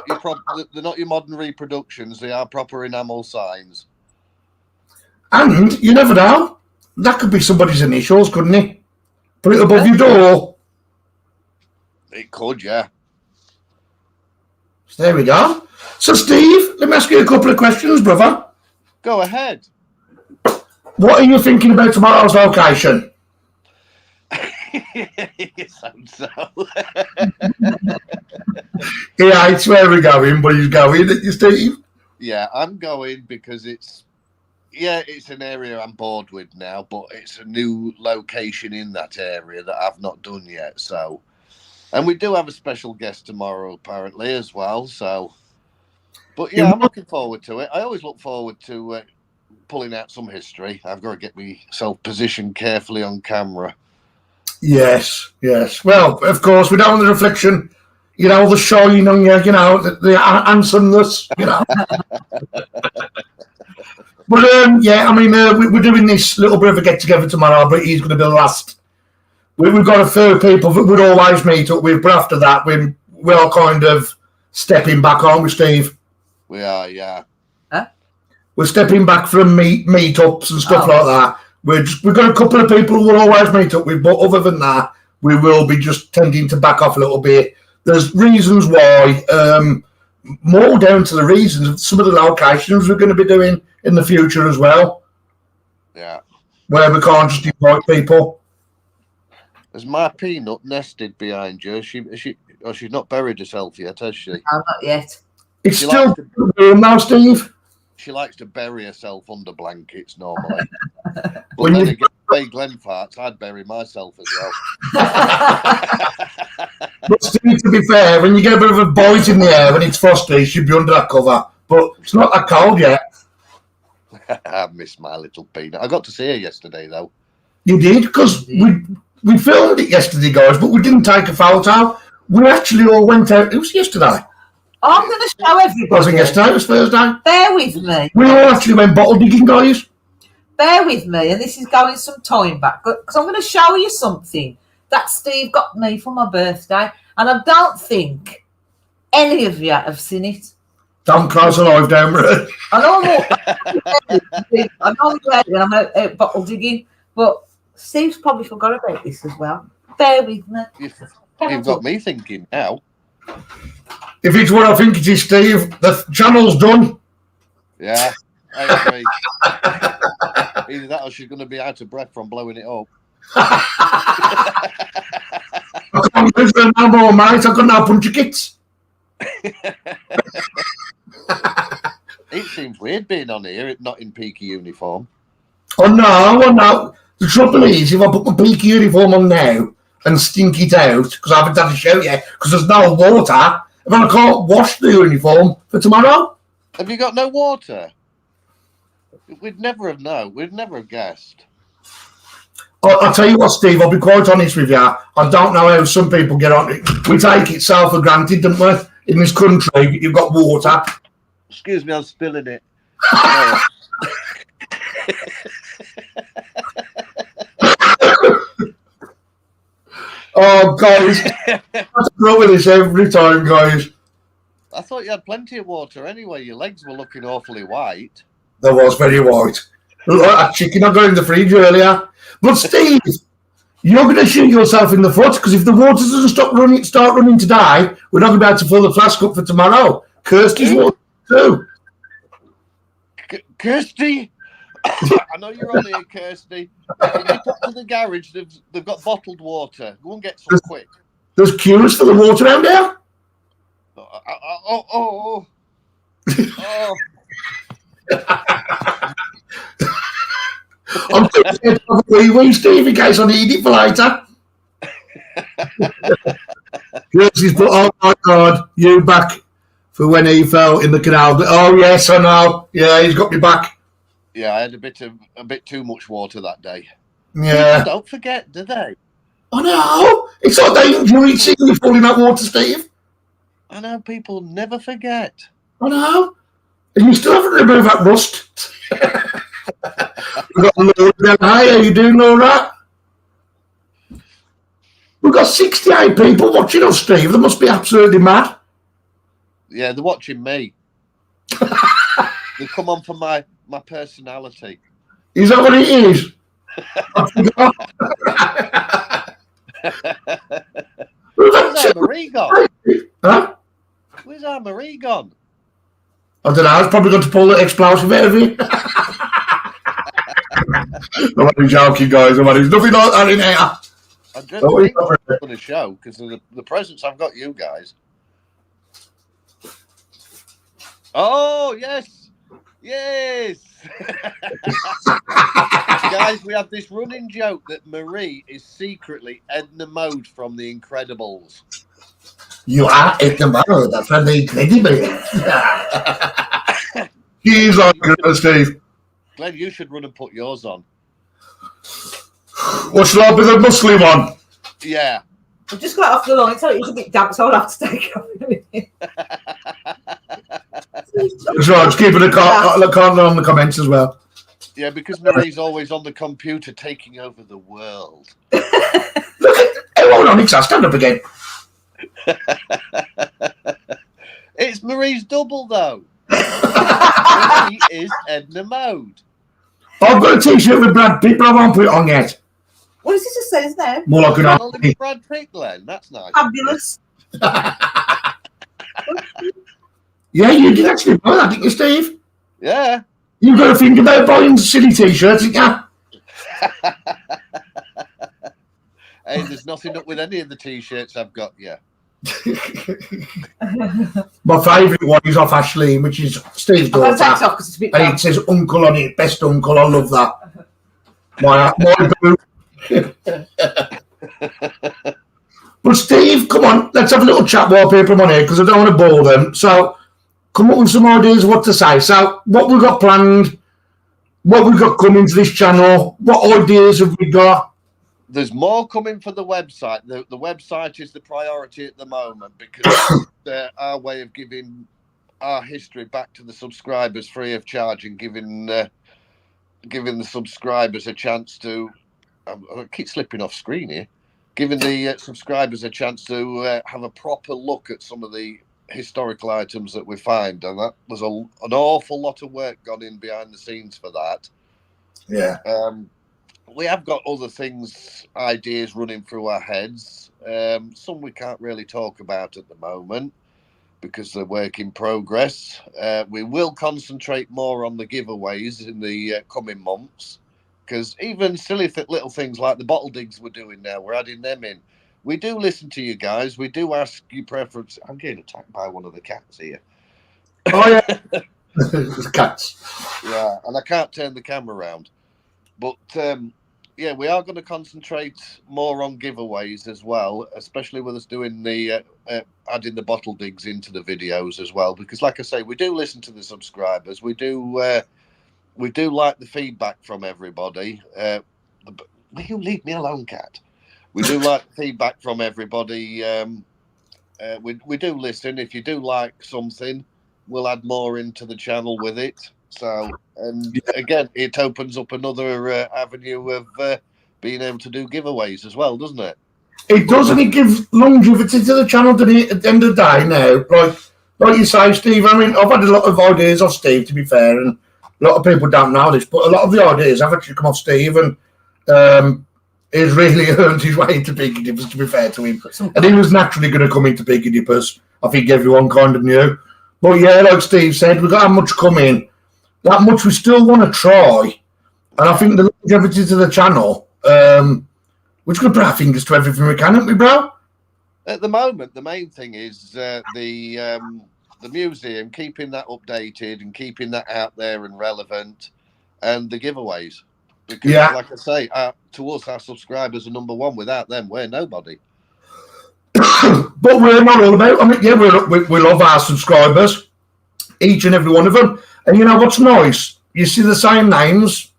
They're not your modern reproductions. They are proper enamel signs. And you never know. That could be somebody's initials, couldn't it? Put it above your door. It could, yeah. So there we go. So, Steve, let me ask you a couple of questions, brother. Go ahead. What are you thinking about tomorrow's location? So. He hates where we're going, but he's going, isn't you, Steve? Yeah, I'm going because it's an area I'm bored with now, but it's a new location in that area that I've not done yet. So, and we do have a special guest tomorrow, apparently, as well. So, but yeah, I'm looking forward to it. I always look forward to pulling out some history. I've got to get myself positioned carefully on camera. Yes. Well, of course, we don't want the reflection, the shine on you, the handsomeness, But, we're doing this little bit of a get-together tomorrow, but he's going to be the last. We've got a few people that we'd always meet up with, but after that, we're kind of stepping back, aren't we, Steve? We are, yeah. Huh? We're stepping back from meet-ups and stuff like that. We've got a couple of people who will always meet up with, but other than that, we will be just tending to back off a little bit. There's reasons why, more down to the reasons of some of the locations we're going to be doing in the future as well. Yeah. Where we can't just invite people. Has my peanut nested behind you? She's not buried herself yet, has she? No, not yet. It's still warm now, Steve. She likes to bury herself under blankets normally. But When then you- again, if Glenn farts, I'd bury myself as well. But Steve, to be fair, when you get a bit of a bite in the air when it's frosty, she'd be under that cover. But it's not that cold yet. I miss my little peanut. I got to see her yesterday, though. You did? Because we filmed it yesterday, guys, but we didn't take a photo. We actually all went out. It was yesterday. I'm going to show It wasn't everybody. yesterday, it was Thursday. Bear with me. We all actually went bottle digging, guys. Bear with me, and this is going some time back, because I'm going to show you something that Steve got me for my birthday, and I don't think any of you have seen it. Don't close alive down, Marie. I know I'm ready, I'm out bottle digging, but Steve's probably forgot about this as well. Bear with me. You've got me thinking now. If it's what I think it is, Steve, the channel's done. Yeah, I agree. Either that or she's going to be out of breath from blowing it up. I can't live there no more, mate. I've got no puncher kits. It seems weird being on here, not in peaky uniform. Oh, no. The trouble is, if I put my peaky uniform on now and stink it out, because I haven't done a show yet, because there's no water, then I can't wash the uniform for tomorrow. Have you got no water? We'd never have known. We'd never have guessed. I'll tell you what, Steve, I'll be quite honest with you. I don't know how some people get on it. We take it self for granted, don't we? In this country, you've got water. Excuse me, I'm spilling it. Oh, guys. That's wrong with this every time, guys. I thought you had plenty of water anyway. Your legs were looking awfully white. That was very white. Look like that chicken I got in the fridge earlier. But Steve, you're going to shoot yourself in the foot because if the water doesn't start running today, we're not going to be able to fill the flask up for tomorrow. Kirsty's water too. Kirsty, I know you're on here, Kirsty. If you get up to the garage, they've got bottled water. Go and get some quick. There's cures for the water around there. Oh. I'm thinking of a wee, Steve, in case I need it for later. Kirsty's put, oh my God, you back for when he fell in the canal. Oh yes, I know. Yeah, he's got me back. Yeah, I had a bit too much water that day. Yeah. People don't forget, do they? I know. It's like they enjoy seeing you fall in that water, Steve. I know people never forget. I know. And you still haven't removed that rust. We've got Laura Del Hey, how you doing, Laura? We've got 68 people watching us, Steve. They must be absolutely mad. Yeah, they're watching me. They come on for my personality. Is that what it is? Where's our Marie gone? Huh? Where's our Marie gone? I don't know. I was probably going to pull the explosive out of you. I'm only joking, guys. There's nothing like that in here. I don't think I'm going to show because of the presents I've got you guys. Oh, yes. Yes. Guys, we have this running joke that Marie is secretly Edna Mode from The Incredibles. You are Edna Mode. That's from The Incredibles. He's on good, Steve. Glenn, you should run and put yours on. What's wrong with the Muslim one? Yeah. I've just got off the line, so it's a bit damp, so I'll have to take it off. That's right. Just keeping a comment on the comments as well. Yeah, because Marie's always on the computer taking over the world. Look at, hey, hold on, stand up again. It's Marie's double, though. Marie is Edna Mode. I've got a t-shirt with Brad Pitt, but I won't put it on yet. What does it just say there? More like an Only Brad Pitt, Glenn. That's nice. Fabulous. Yeah, you did actually buy that, didn't you, Steve? Yeah. You've got to think about buying silly t-shirts, didn't you? Hey, there's nothing up with any of the t-shirts I've got yet. My favourite one is off Ashley, which is Steve's I'm going to take daughter. it off because it's a bit And damp. it says uncle on it, best uncle. I love that. My boo. But Steve, come on, let's have a little chat while people are on here because I don't want to bore them. So come up with some ideas what to say. So what we've got planned, what we've got coming to this channel, what ideas have we got? There's more coming for the website. The website is the priority at the moment because our way of giving our history back to the subscribers free of charge and giving the subscribers a chance to. I keep slipping off screen here. Giving the subscribers a chance to have a proper look at some of the historical items that we find, and that there's an awful lot of work gone in behind the scenes for that. Yeah. We have got other things, ideas running through our heads. Some we can't really talk about at the moment because they're work in progress. We will concentrate more on the giveaways in the coming months because even silly little things like the bottle digs we're doing now, we're adding them in. We do listen to you guys. We do ask your preference. I'm getting attacked by one of the cats here. Oh, yeah. It's cats. Yeah, and I can't turn the camera around. But, yeah, we are going to concentrate more on giveaways as well, especially with us doing the adding the bottle digs into the videos as well. Because, like I say, we do listen to the subscribers. We do like the feedback from everybody. Will you leave me alone, cat? We do like feedback from everybody. We do listen. If you do like something, we'll add more into the channel with it. So, and again, it opens up another avenue of being able to do giveaways as well, doesn't it? It does, and it gives longevity to the channel, doesn't it, at the end of the day now. Like you say, Steve, I mean, I've had a lot of ideas off Steve, to be fair, and a lot of people don't know this, but a lot of the ideas have actually come off Steve, and he's really earned his way into Biggie Dippers, to be fair to him. And he was naturally going to come into Biggie Dippers. I think everyone kind of knew. But yeah, like Steve said, we've got how much coming, that much we still want to try. And I think the longevity to the channel, we're just going to put our fingers to everything we can, aren't we, bro? At the moment, the main thing is the museum, keeping that updated and keeping that out there and relevant, and the giveaways. Because, like I say, to us, our subscribers are number one. Without them, we're nobody. But we're not all about. I mean, yeah, we love our subscribers, each and every one of them. And you know what's nice? You see the same names,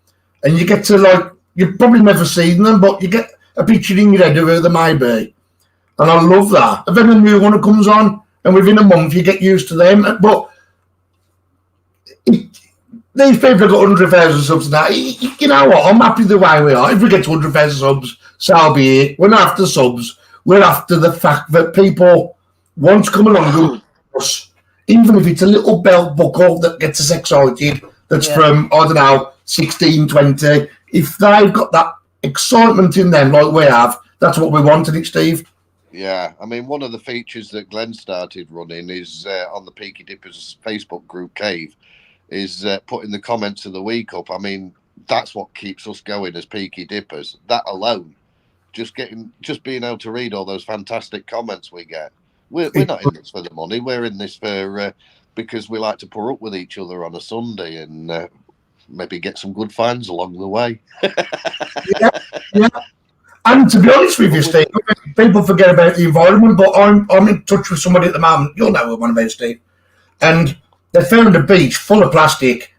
and you get to you've probably never seen them, but you get a picture in your head of who they may be. And I love that. And then a new one that comes on, and within a month you get used to them. But these people have got 100,000 subs and that. You know what? I'm happy the way we are. If we get to 100,000 subs, so be it. We're not after subs. We're after the fact that people want to come along with us, even if it's a little belt buckle that gets us excited, that's from, I don't know, 16, 20. If they've got that excitement in them like we have, that's what we wanted it, Steve. Yeah, I mean, one of the features that Glenn started running is on the Peaky Dippers Facebook group Cave, is putting the comments of the week up. I mean, that's what keeps us going as Peaky Dippers. That alone, just being able to read all those fantastic comments we get. We're not in this for the money. We're in this for because we like to put up with each other on a Sunday and maybe get some good finds along the way. Yeah. And to be honest with you, Steve, people forget about the environment, but I'm in touch with somebody at the moment. You'll know what I'm about, Steve. And they found a beach full of plastic.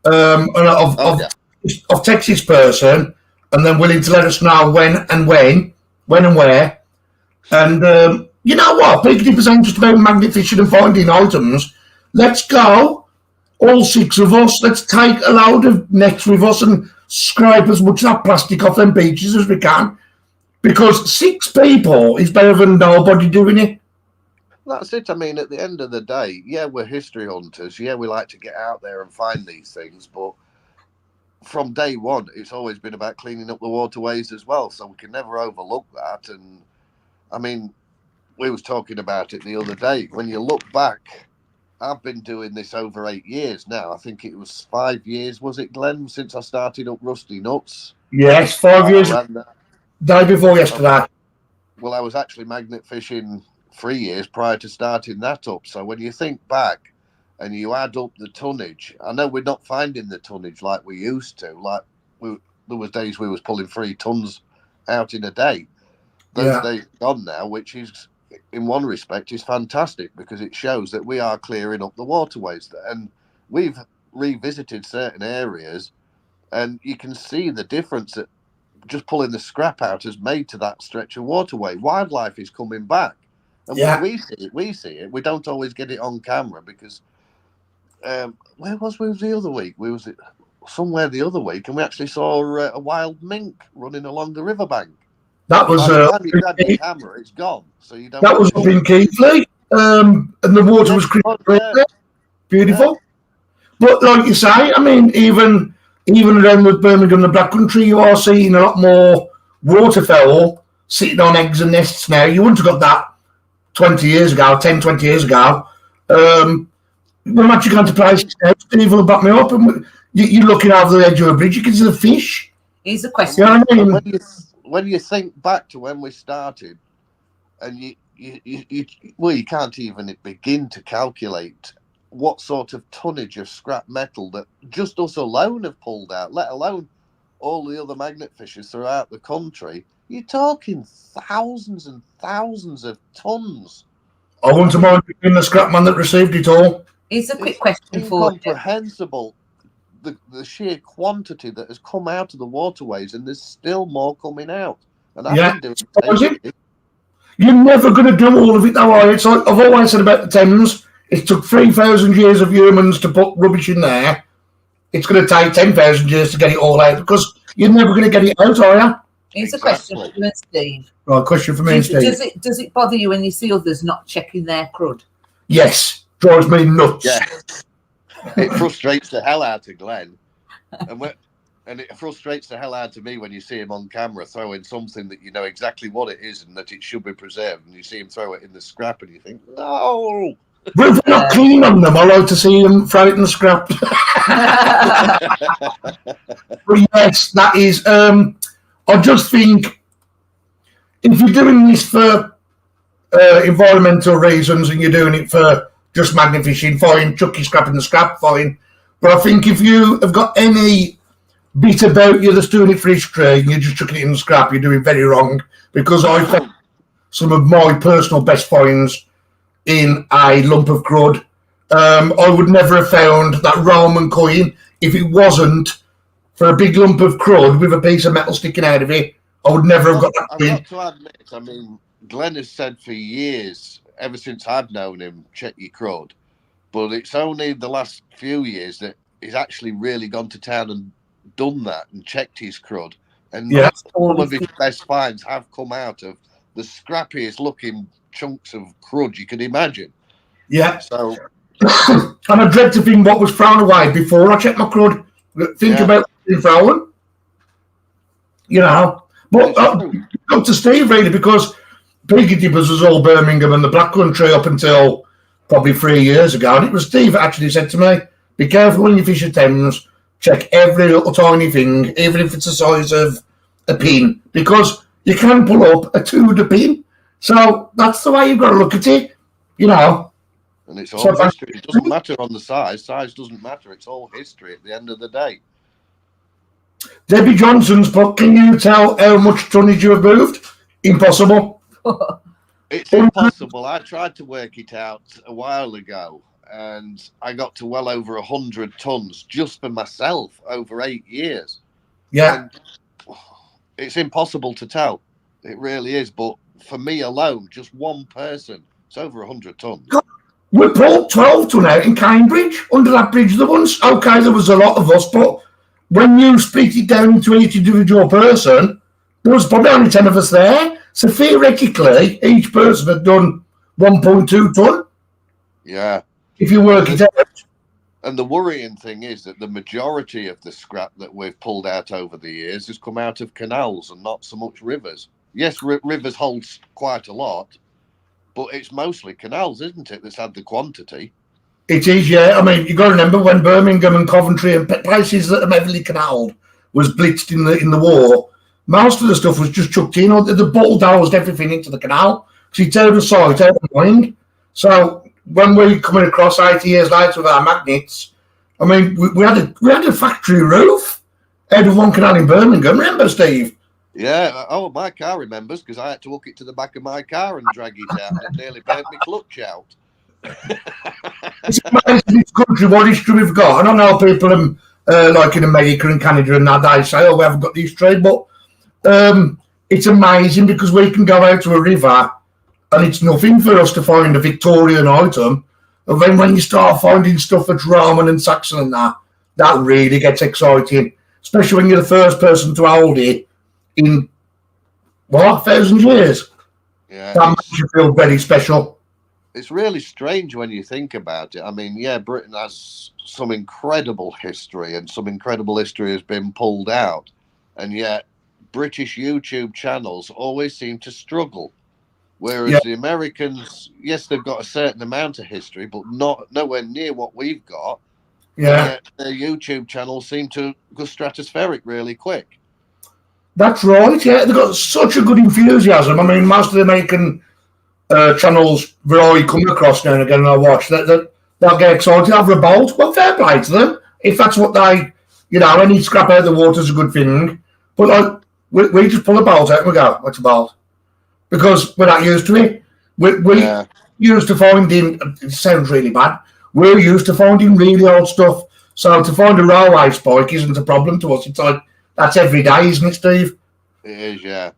I've texted this person, and then willing to let us know when and where. And you know what? Peaky Dippers ain't just about magnet fishing and finding items. Let's go, all 6 of us. Let's take a load of nets with us and scrape as much of that plastic off them beaches as we can. Because 6 people is better than nobody doing it. That's it. I mean, at the end of the day, yeah, we're history hunters. Yeah, we like to get out there and find these things. But from day one, it's always been about cleaning up the waterways as well. So we can never overlook that. And, I mean, we was talking about it the other day. When you look back, I've been doing this over 8 years now. I think it was 5 years, was it, Glenn, since I started up Rusty Nuts? Yes, 5 years. Day before yesterday. Well, I was actually magnet fishing 3 years prior to starting that up. So when you think back and you add up the tonnage, I know we're not finding the tonnage like we used to. Like there was days we was pulling 3 tons out in a day. Those days are gone now, which is, in one respect, is fantastic because it shows that we are clearing up the waterways. And we've revisited certain areas, and you can see the difference that just pulling the scrap out has made to that stretch of waterway. Wildlife is coming back. And when we see it. We don't always get it on camera because where was we the other week? We was somewhere the other week, and we actually saw a wild mink running along the riverbank. That was you grab your camera, it's gone. So you don't. That was up in Keighley, and the water was crystal beautiful. But like you say, I mean, even around with Birmingham, the Black Country, you are seeing a lot more waterfowl sitting on eggs and nests now. You wouldn't have got that 20 years ago. We're actually going to places now. Steve will back me up. And you're looking over the edge of a bridge, you can see the fish. Here's a question. You know what I mean? When you think back to when we started, and you can't even begin to calculate what sort of tonnage of scrap metal that just us alone have pulled out, let alone all the other magnet fishers throughout the country. You're talking thousands and thousands of tons. I want to mind being the scrap man that received it all. Here's a quick question for you. Incomprehensible, the sheer quantity that has come out of the waterways, and there's still more coming out. And I've been doing it. You're never going to do all of it, though, are you? It's like I've always said about the Thames. It took 3,000 years of humans to put rubbish in there. It's going to take 10,000 years to get it all out because you're never going to get it out, are you? Here's a question for you and Steve. Right, question for me and Steve. Does it bother you when you see others not checking their crud? Yes, drives me nuts. Yeah, it frustrates the hell out of Glenn, and it frustrates the hell out of me when you see him on camera throwing something that you know exactly what it is and that it should be preserved, and you see him throw it in the scrap, and you think, no. We're not keen on them. I like to see them throw it in the scrap. But yes, that is. I just think if you're doing this for environmental reasons and you're doing it for just magnet fishing, fine. Chuck your scrap in the scrap, fine. But I think if you have got any bit about you that's doing it for history and you're just chucking it in the scrap, you're doing very wrong. Because I found some of my personal best finds in a lump of crud. I would never have found that Roman coin if it wasn't for a big lump of crud with a piece of metal sticking out of it. I would never have got that coin. I've got to admit, I mean, Glenn has said for years, ever since I've known him, check your crud. But it's only the last few years that he's actually really gone to town and done that and checked his crud. And Yeah. all of his best finds have come out of the scrappiest looking chunks of crud you can imagine. Yeah. So, and I dread to think what was thrown away before I checked my crud. Think about being thrown. You know. But up to Steve, really, because Peaky Dippers was all Birmingham and the Black Country up until probably 3 years ago. And it was Steve that actually said to me, be careful when you fish at Thames, check every little tiny thing, even if it's the size of a pin, because you can pull up a Tudor pin. So that's the way you've got to look at it, you know. And it's all history. It doesn't matter on the size. Size doesn't matter. It's all history at the end of the day. Debbie Johnson's book, can you tell how much tonnage you have moved? Impossible. It's impossible. I tried to work it out a while ago, and I got to well over 100 tons just for myself over 8 years. Yeah. And it's impossible to tell. It really is. But for me alone, just one person, it's over 100 tons. We pulled 12 ton out in Cambridge, under that bridge there once. Okay, there was a lot of us, but when you split it down into each individual person, there was probably only 10 of us there. So theoretically, each person had done 1.2 ton. Yeah. If you work it out. And the worrying thing is that the majority of the scrap that we've pulled out over the years has come out of canals and not so much rivers. Yes, rivers holds quite a lot, but it's mostly canals, isn't it, that's had the quantity? It is, yeah. I mean, you got to remember when Birmingham and Coventry and places that are heavily canalled was blitzed in the war, most of the stuff was just chucked in. The bulldozed everything into the canal because it's out of sight, out of mind. So when we're coming across 80 years later with our magnets, I mean, we had a factory roof out of one canal in Birmingham. Remember, Steve? Yeah. Oh, my car remembers because I had to hook it to the back of my car and drag it out, and it nearly burnt my clutch out. It's amazing this country, what history we've got. I don't know people like in America and Canada and that, they say, oh, we haven't got this trade, but it's amazing because we can go out to a river and it's nothing for us to find a Victorian item. And then when you start finding stuff that's Roman and Saxon and that really gets exciting, especially when you're the first person to hold it in, 1,000 years? Yeah, that makes you feel very special. It's really strange when you think about it. I mean, yeah, Britain has some incredible history and some incredible history has been pulled out. And yet British YouTube channels always seem to struggle. Whereas the Americans, yes, they've got a certain amount of history, but nowhere near what we've got. Yeah. Their YouTube channels seem to go stratospheric really quick. That's right, yeah. They've got such a good enthusiasm. I mean, most of the American channels that I come across now and again and I watch, they'll get excited over a bolt. Well, fair play to them. If that's what they, any scrap out of the water is a good thing. But we just pull a bolt out and we go, what's a bolt? Because we're not used to it. We used to finding, it sounds really bad, we're used to finding really old stuff. So to find a railway spike isn't a problem to us. It's like, that's every day, isn't it, Steve? It is, yeah.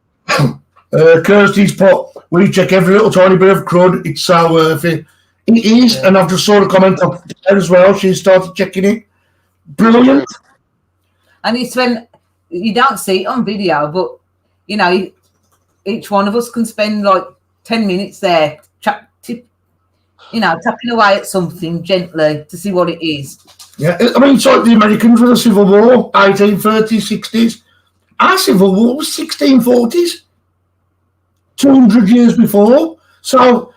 Kirsty's put, we check every little tiny bit of crud. It's so worth it. It is, and I've just saw a comment up there as well. She started checking it. Brilliant. And it's when you don't see it on video, but each one of us can spend like 10 minutes there, tapping away at something gently to see what it is. Yeah, I mean, it's like the Americans with the Civil War, 1830s, 60s. Our Civil War was 1640s, 200 years before. So,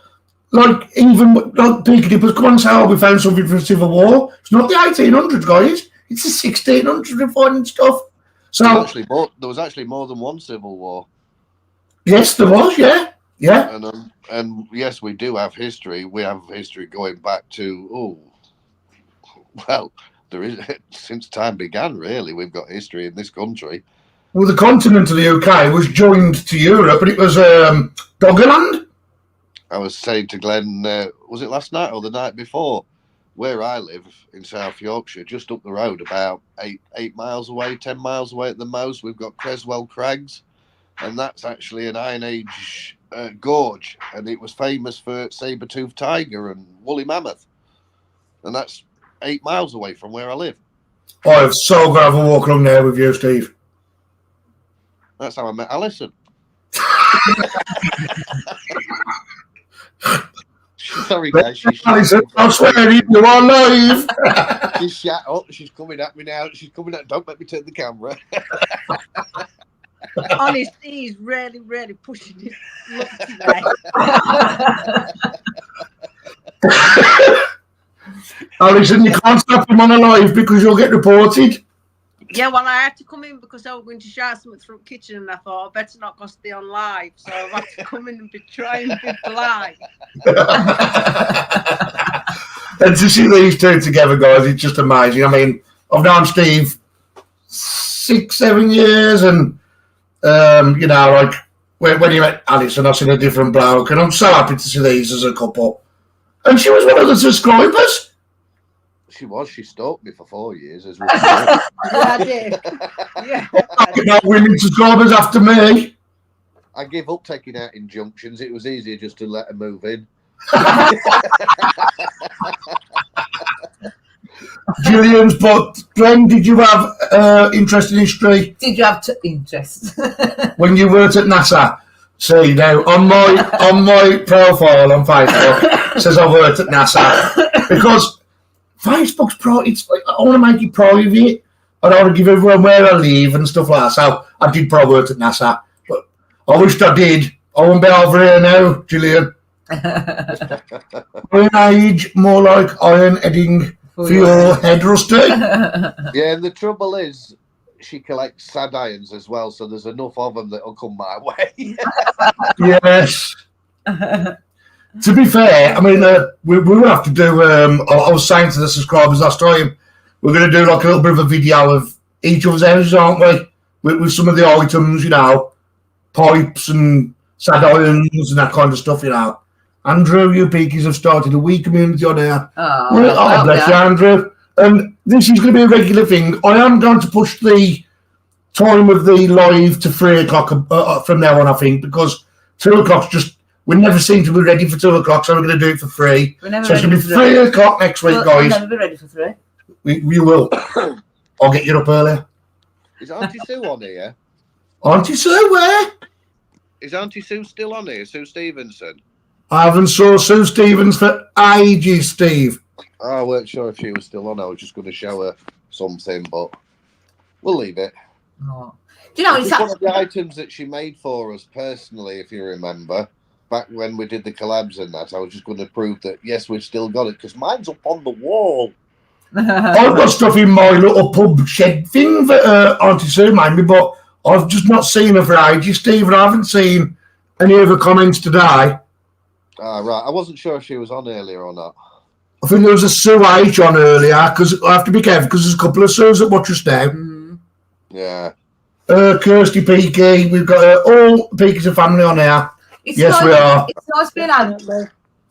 even Peaky Dippers come on and say, oh, we found something from the Civil War. It's not the 1800s, guys. It's the 1600s we're finding stuff. So there was actually more than one Civil War. Yes, there was, yeah. And yes, we do have history. We have history going back to, there is, since time began, really, we've got history in this country. Well, the continent of the UK was joined to Europe, and it was Doggerland. I was saying to Glenn, was it last night or the night before, where I live in South Yorkshire, just up the road, about 8 miles away, 10 miles away at the most, we've got Creswell Crags, and that's actually an Iron Age gorge, and it was famous for saber-toothed tiger and woolly mammoth. and that's 8 miles away from where I live. I'm so glad to have a walk along there with you, Steve. That's how I met Alison. Sorry, guys. Alison, I swear you are live. She's shut up. She's coming at me now. She's coming at. Don't let me turn the camera. Honestly, he's really, really pushing his luck today. Alison, you can't stop him on a live because you'll get reported. Yeah, well, I had to come in because I was going to shout something through the kitchen, and I thought I better not go stay on live. So I've had to come in and try and be polite. And to see these two together, guys, it's just amazing. I mean, I've known Steve 6-7 years, and you know, like when he met Alison, I've seen a different bloke, and I'm so happy to see these as a couple. And she was one of the subscribers. She was. She stalked me for 4 years. As well. Yeah, I did. Yeah. About women subscribers after me. I gave up taking out injunctions. It was easier just to let her move in. Gillian's, but Glenn, did you have interest in history? Did you have interest? When you worked at NASA? See, now on my profile on Facebook says I worked at NASA because Facebook's it's like, I want to make it private. I don't want to give everyone where I live and stuff like that. So I did probably work at NASA, but I wished I did. I won't be over here now, Gillian. My age, more like iron heading for your head, Rusty. Yeah, and the trouble is, she collects sad irons as well, so there's enough of them that'll come my way. Yes. To be fair, I mean, we will have to do. I was saying to the subscribers last time, we're going to do like a little bit of a video of each other's houses, aren't we? With some of the items, you know, pipes and sad irons and that kind of stuff, you know. Andrew, you Peakies have started a wee community on here. Oh, bless you, Andrew. And this is going to be a regular thing. I am going to push the time of the live to 3 o'clock from now on, I think, because 2 o'clock's just, we never seem to be ready for 2 o'clock, so we're going to do it for 3. So it's going to be 3 o'clock next week, guys. We'll never be ready for 3. We will. I'll get you up earlier. Is Auntie Sue on here? Auntie Sue, where? Is Auntie Sue still on here? Sue Stevenson? I haven't saw Sue Stevens for ages, Steve. I weren't sure if she was still on. I was just going to show her something, but we'll leave it. Oh. Do you know, it's one of the items that she made for us personally, if you remember. Back when we did the collabs and that, I was just going to prove that, yes, we've still got it, because mine's up on the wall. I've got stuff in my little pub shed thing that Auntie Sue made me, but I've just not seen her for ages, Steve, and I haven't seen any of her comments today. Ah, right. I wasn't sure if she was on earlier or not. I think there was a Sue H on earlier, because I have to be careful, because there's a couple of Sues that watch us now. Mm. Yeah. Kirsty Peaky, we've got all Peaky's and family on here. Yes, we are. It's nice being able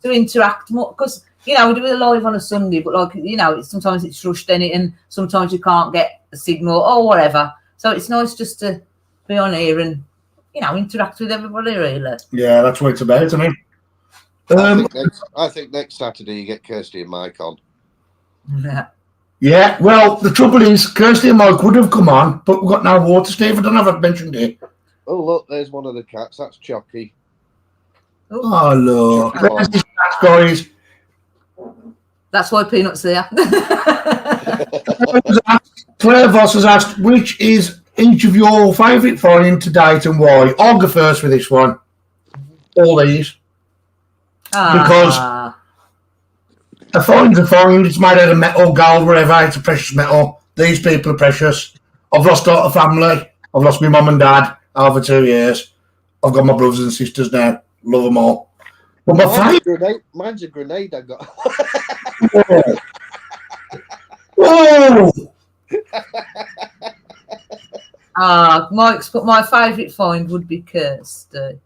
to interact more, because, you know, we do it live on a Sunday, but, like, you know, sometimes it's rushed in it, and sometimes you can't get a signal or whatever. So it's nice just to be on here and, you know, interact with everybody, really. Yeah, that's what it's about, isn't it? I think next Saturday you get Kirsty and Mike on. Yeah. Yeah, well, the trouble is, Kirsty and Mike would have come on, but we've got no water, Steve. I don't know if I've mentioned it. Oh, look, there's one of the cats. That's Chucky. Oh, look. There's the cats, guys. That's why Peanut's there. Claire Voss has asked, which is each of your favourite find to date and why? I'll go first with this one. All these. Because a find's a find. It's made out of metal, gold, whatever. It's a precious metal. These people are precious. I've lost a family. I've lost my mum and dad over 2 years. I've got my brothers and sisters now. Love them all. But my favourite... Mine's a grenade I got. Whoa! Mike's, but my favourite find would be Kirsty.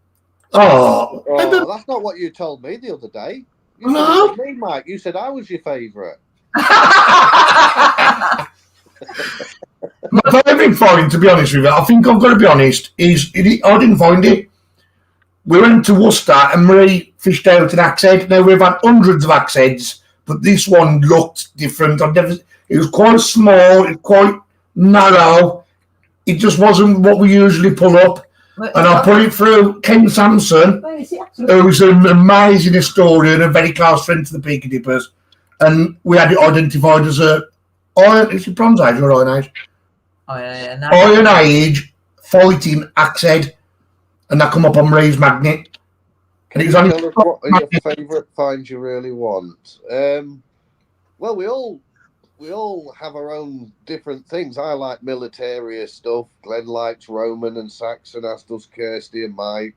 Oh, that's not what you told me the other day. You No. said me, Mike. You said I was your favourite. My favourite find, to be honest with you, I think I've got to be honest, is I didn't find it. We went to Worcester and Marie fished out an axe head. Now, we've had hundreds of axe heads, but this one looked different. It was quite small, it was quite narrow. It just wasn't what we usually pull up. And I put it through Ken Sampson, who's an amazing historian, a very close friend to the Peaky Dippers. And we had it identified as is it Bronze Age or Iron Age? Iron Age fighting axe head. And that come up on Ray's magnet. And it was only. Tell us what are your favourite finds you really want? Well, we all have our own different things. I like military stuff. Glenn likes Roman and Saxon, as does Kirsty and Mike.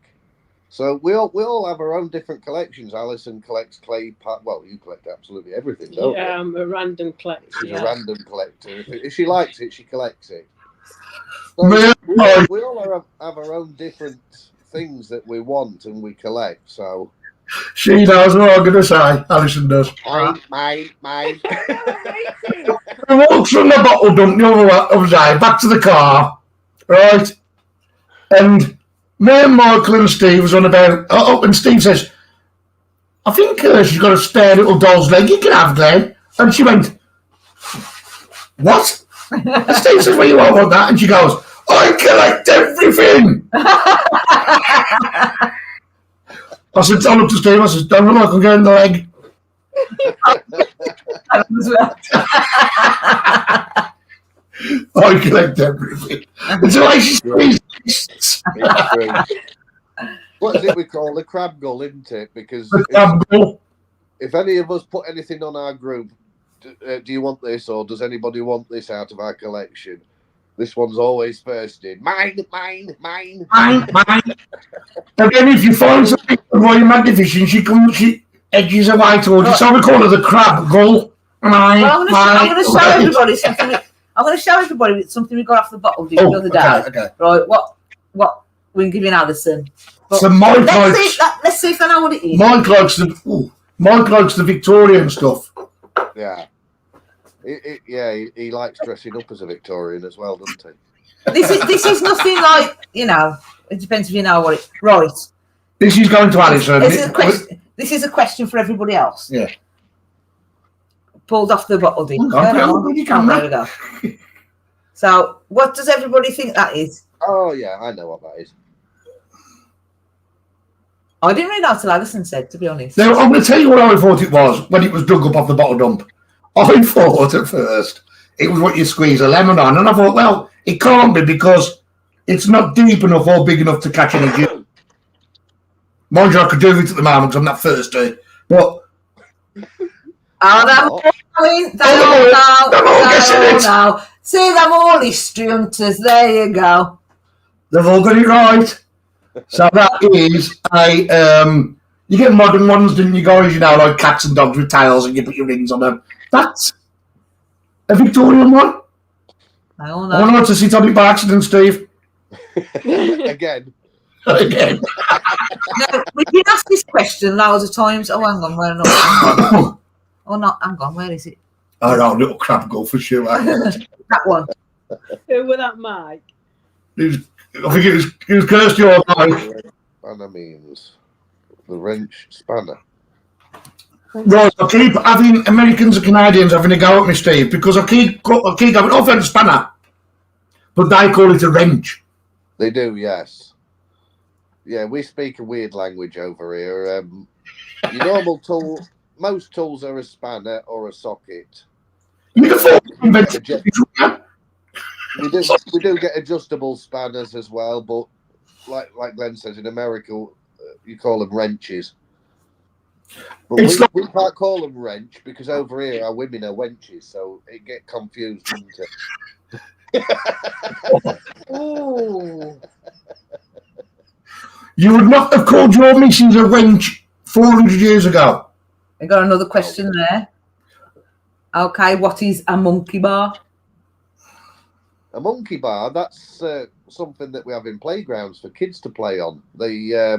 So we all have our own different collections. Alison collects clay pot. Well, you collect absolutely everything, don't you? Yeah, I'm a random collector. She's a random collector. If she likes it, she collects it. So we all have our own different things that we want and we collect. So she knows what I'm going to say. Alison does. Mine. We walked from the bottle dump the other day back to the car, right? And me and Michael and Steve was on about. And Steve says, "I think she's got a spare little doll's leg. You can have, Glenn." And she went, "What?" And Steve says, "Well, you won't want that." And she goes, "I collect everything." I said, I looked at Steve, I said, "Don't look like I'm getting the leg." I collect everything. It's like she's What is it we call the crab gull, isn't it? Because the crab gull. If any of us put anything on our group, do you want this or does anybody want this out of our collection? This one's always first in. Mine. Mine. And then if you find something from Royal Magnificent, she edges away towards it. So we call her the crab gull. I'm going to show everybody something. I'm going to show everybody something we got off the bottle the other day. Okay. Right, what we're giving Alison. So Mike let's see if I know what it is. Mike likes the Victorian stuff. Yeah. He likes dressing up as a Victorian as well, doesn't he? This is nothing like, it depends if you know what it. Right. This is going to Alison. This is a question for everybody else. Yeah. Pulled off the bottle, did There we go. So, what does everybody think that is? Oh, yeah, I know what that is. I didn't really know until Alison said, to be honest. Now, I'm going to tell you what I thought it was when it was dug up off the bottle dump. I thought at first it was what you squeeze a lemon on, and I thought, well, it can't be because it's not deep enough or big enough to catch any juice. Mind you, I could do it at the moment because I'm not thirsty, but... No. See, them all history hunters. There you go. They've all got it right. So that is you get modern ones, didn't you guys? Like cats and dogs with tails, and you put your rings on them. That's a Victorian one. I don't know. I want to sit on it by accident, Steve. Again. No, we've been asked this question loads of times. Oh, hang on, where not? Oh, not. Hang on, where is it? Oh, no, little crab gull for sure. That one. Who was that, Mike? I think it was Kirsty or Mike. Spanner means the wrench spanner. Right, I keep having Americans and Canadians having a go at me, Steve, because I keep going, oh, for a spanner. But they call it a wrench. They do, yes. Yeah, we speak a weird language over here. Your normal tool, most tools are a spanner or a socket. We do get adjustable spanners as well, but like Glenn says, in America, you call them wrenches. But we can't call them wrench because over here our women are wenches, so it get confused, doesn't it? Oh. You would not have called your missus a wench 400 years ago. I got another question there. Okay, what is a monkey bar? A monkey bar, that's something that we have in playgrounds for kids to play on. They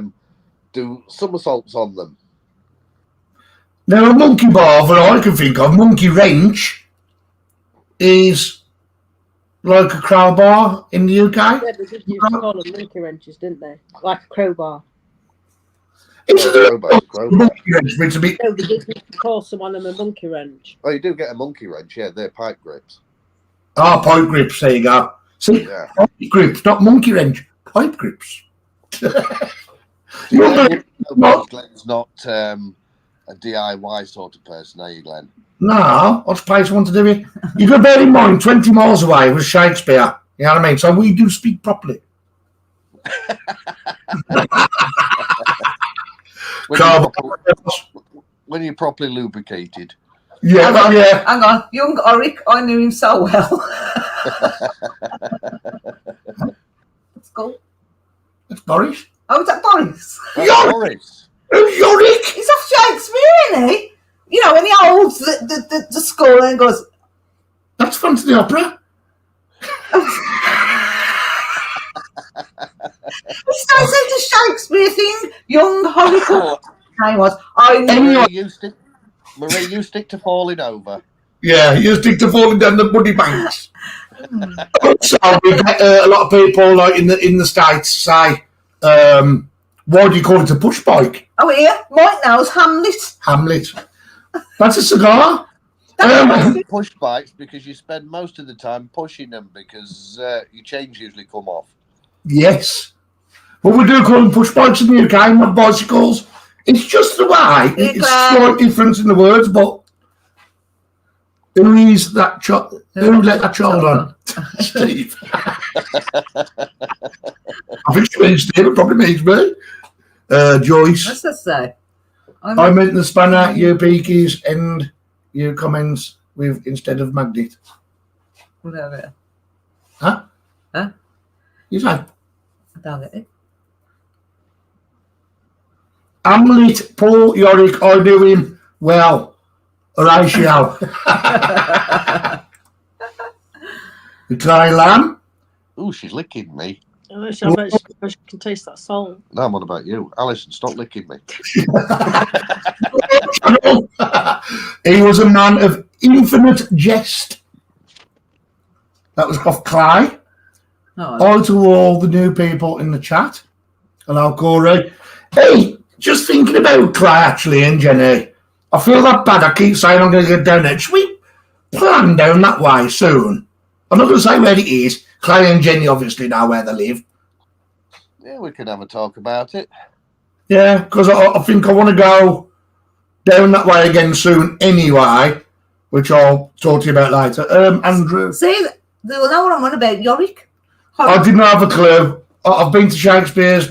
do somersaults on them. Now, a monkey bar, that I can think of, monkey wrench, is like a crowbar in the UK. Yeah, they just used to call them monkey wrenches, didn't they? Like a crowbar. It's Crowbar's a monkey wrench, but it's a bit. No, they just need to call someone a monkey wrench. Oh, you do get a monkey wrench, yeah. They're pipe grips. Oh, pipe grips, there you go. See, Yeah. pipe grips, not monkey wrench, pipe grips. Glenn's not a DIY sort of person, are you, Glenn? No, what's place want to do it? You got to bear in mind, 20 miles away was Shakespeare. You know what I mean? So we do speak properly. When you're properly lubricated. Yeah, Hang on, yeah. Hang on. Young Oric, I knew him so well. Let's go. That's Boris. Oh, is that Boris? That's Boris. Who's Yorick? He's off Shakespeare, isn't he? You know, when he holds the skull and goes, That's Phantom of the Opera. he starts into the Shakespeare thing. Young Oric. Name was. I knew. Marie, you stick to falling over. Yeah, you stick to falling down the muddy banks. So we get a lot of people like in the States say, why do you call it a push bike? Oh, here. Mike knows Hamlet. Hamlet. That's a cigar. Push bikes because you spend most of the time pushing them because your chains usually come off. Yes. But we do call them push bikes in the UK, not bicycles. It's just the way. It's a slight difference in the words, but who is that child? Who let that child on? Steve. I think she means Steve, it probably means me. Joyce. What's that say? I meant the spanner, you peakies, and you comments with instead of magnet. Whatever. Huh? Huh? You say? I don't get it. Hamlet, Paul Yorick, I knew him well. Horatio. The Cry Lamb. Ooh, she's licking me. I bet she can taste that salt. No, I'm on about you. Alison, stop licking me. He was a man of infinite jest. That was off Cly. Oh, Hi to all the new people in the chat. Hello, Corey. Hey, just thinking about Cly actually and Jenny. I feel that bad. I keep saying I'm going to get down there. Should we plan down that way soon? I'm not going to say where it is. Clay and Jenny obviously know where they live. Yeah, we can have a talk about it. Yeah, because I think I want to go down that way again soon anyway, which I'll talk to you about later. Andrew. see, they will know what I'm on about, Yorick. I didn't have a clue. I've been to Shakespeare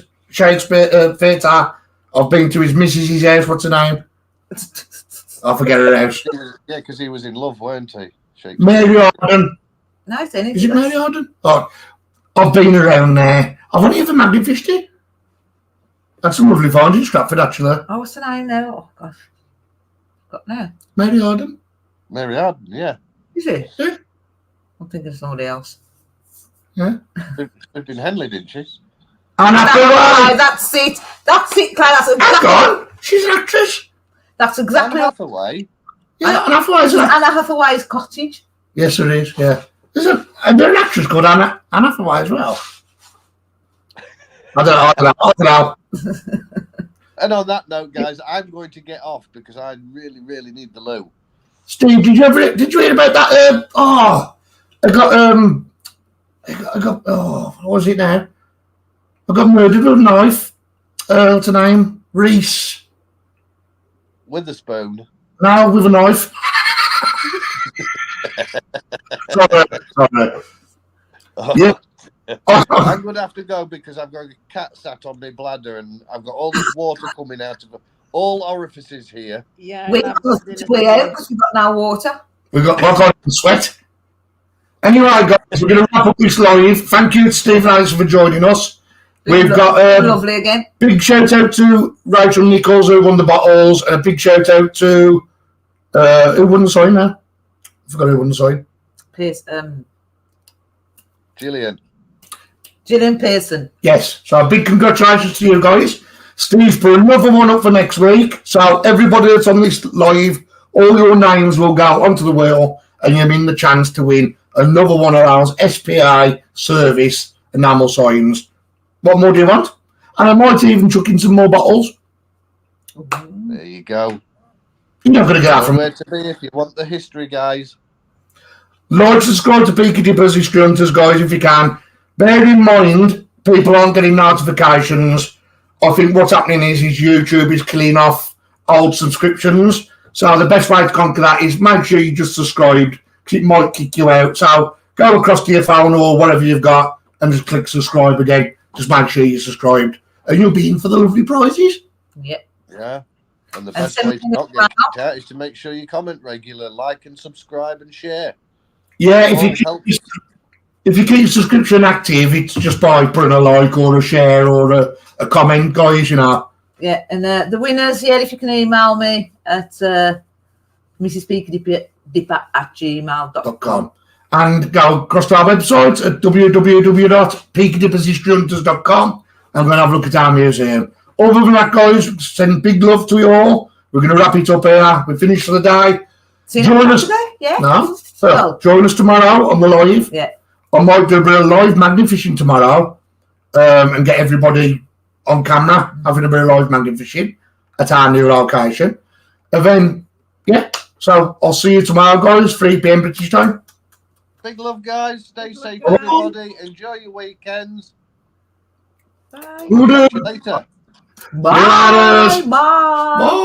theatre. I've been to his missus's house. What's her name? I forget her house. Yeah, because he was in love, weren't he? Shakespeare. Mary Arden. Nice, Is it Mary Arden? Oh, I've been around there. I've only ever magnet fished it. That's some lovely finds in Stratford, actually. Oh, what's the name now? Oh, gosh. Got now. Mary Arden. Mary Arden, yeah. Is it? Yeah. I'm thinking of somebody else. Yeah. Lived in Henley, didn't she? Anna Hathaway. That's it. That's it, Claire. That's Hang exactly. on. She's an actress. That's exactly. Anne Hathaway. Yeah, Anna Hathaway's an actress. Anna Hathaway's cottage. Yes, there is, yeah. There's an actress called Anna Hathaway as well. I don't know. And on that note, guys, I'm going to get off because I really, really need the loo. Steve, did you hear about that? I got what was it now? I got murdered with a knife. What's her name? Reese. With a spoon. No, with a knife. Sorry. Yeah. I'm going to have to go because I've got a cat sat on my bladder and I've got all this water coming out of all orifices here. Yeah. We're out because we've got no water. We've got my God sweat. Anyway, guys, we're going to wrap up this live. Thank you, Steve and Alison, for joining us. We've got lovely again. Big shout out to Rachel Nichols who won the bottles, and a big shout out to who won the sign now? I forgot who won the sign. Gillian Pearson. Yes, so a big congratulations to you guys. Steve put another one up for next week. So everybody that's on this live, all your names will go onto the wheel and you're in the chance to win another one of those SPA service enamel signs. What more do you want? And I might even chuck in some more bottles. There you go. You're not going to get that from Where to be if you want the history, guys. Like, subscribe to Peaky Dippers Hunters, guys, if you can. Bear in mind, people aren't getting notifications. I think what's happening is YouTube is killing off old subscriptions. So the best way to conquer that is make sure you just subscribed, because it might kick you out. So go across to your phone or whatever you've got and just click subscribe again. Just make sure you're subscribed. And you'll be in for the lovely prizes. Yep. Yeah. And the And best way to not get something kicked out is to make sure you comment regular, like and subscribe and share. Yeah, Always helps. if you keep your subscription active, it's just by putting a like or a share or a comment, guys, you know. Yeah, and the winners, yeah, if you can email me at mrspeakerdipper@gmail.com. And go across to our website at www.peakydippershistoryhunters.com and we're going to have a look at our museum. Other than that, guys, send big love to you all. We're going to wrap it up here. We're finished for the day. See you Join next us. Saturday, yeah. No? Well. Join us tomorrow on the live. Yeah. I might do a bit of live magnet fishing tomorrow and get everybody on camera having a bit of live magnet fishing at our new location. And then, yeah, so I'll see you tomorrow, guys, 3 p.m. British time. Big love, guys. Stay safe, Oh. everybody. Enjoy your weekends. Bye. Good day. Later. Bye. Bye. Bye.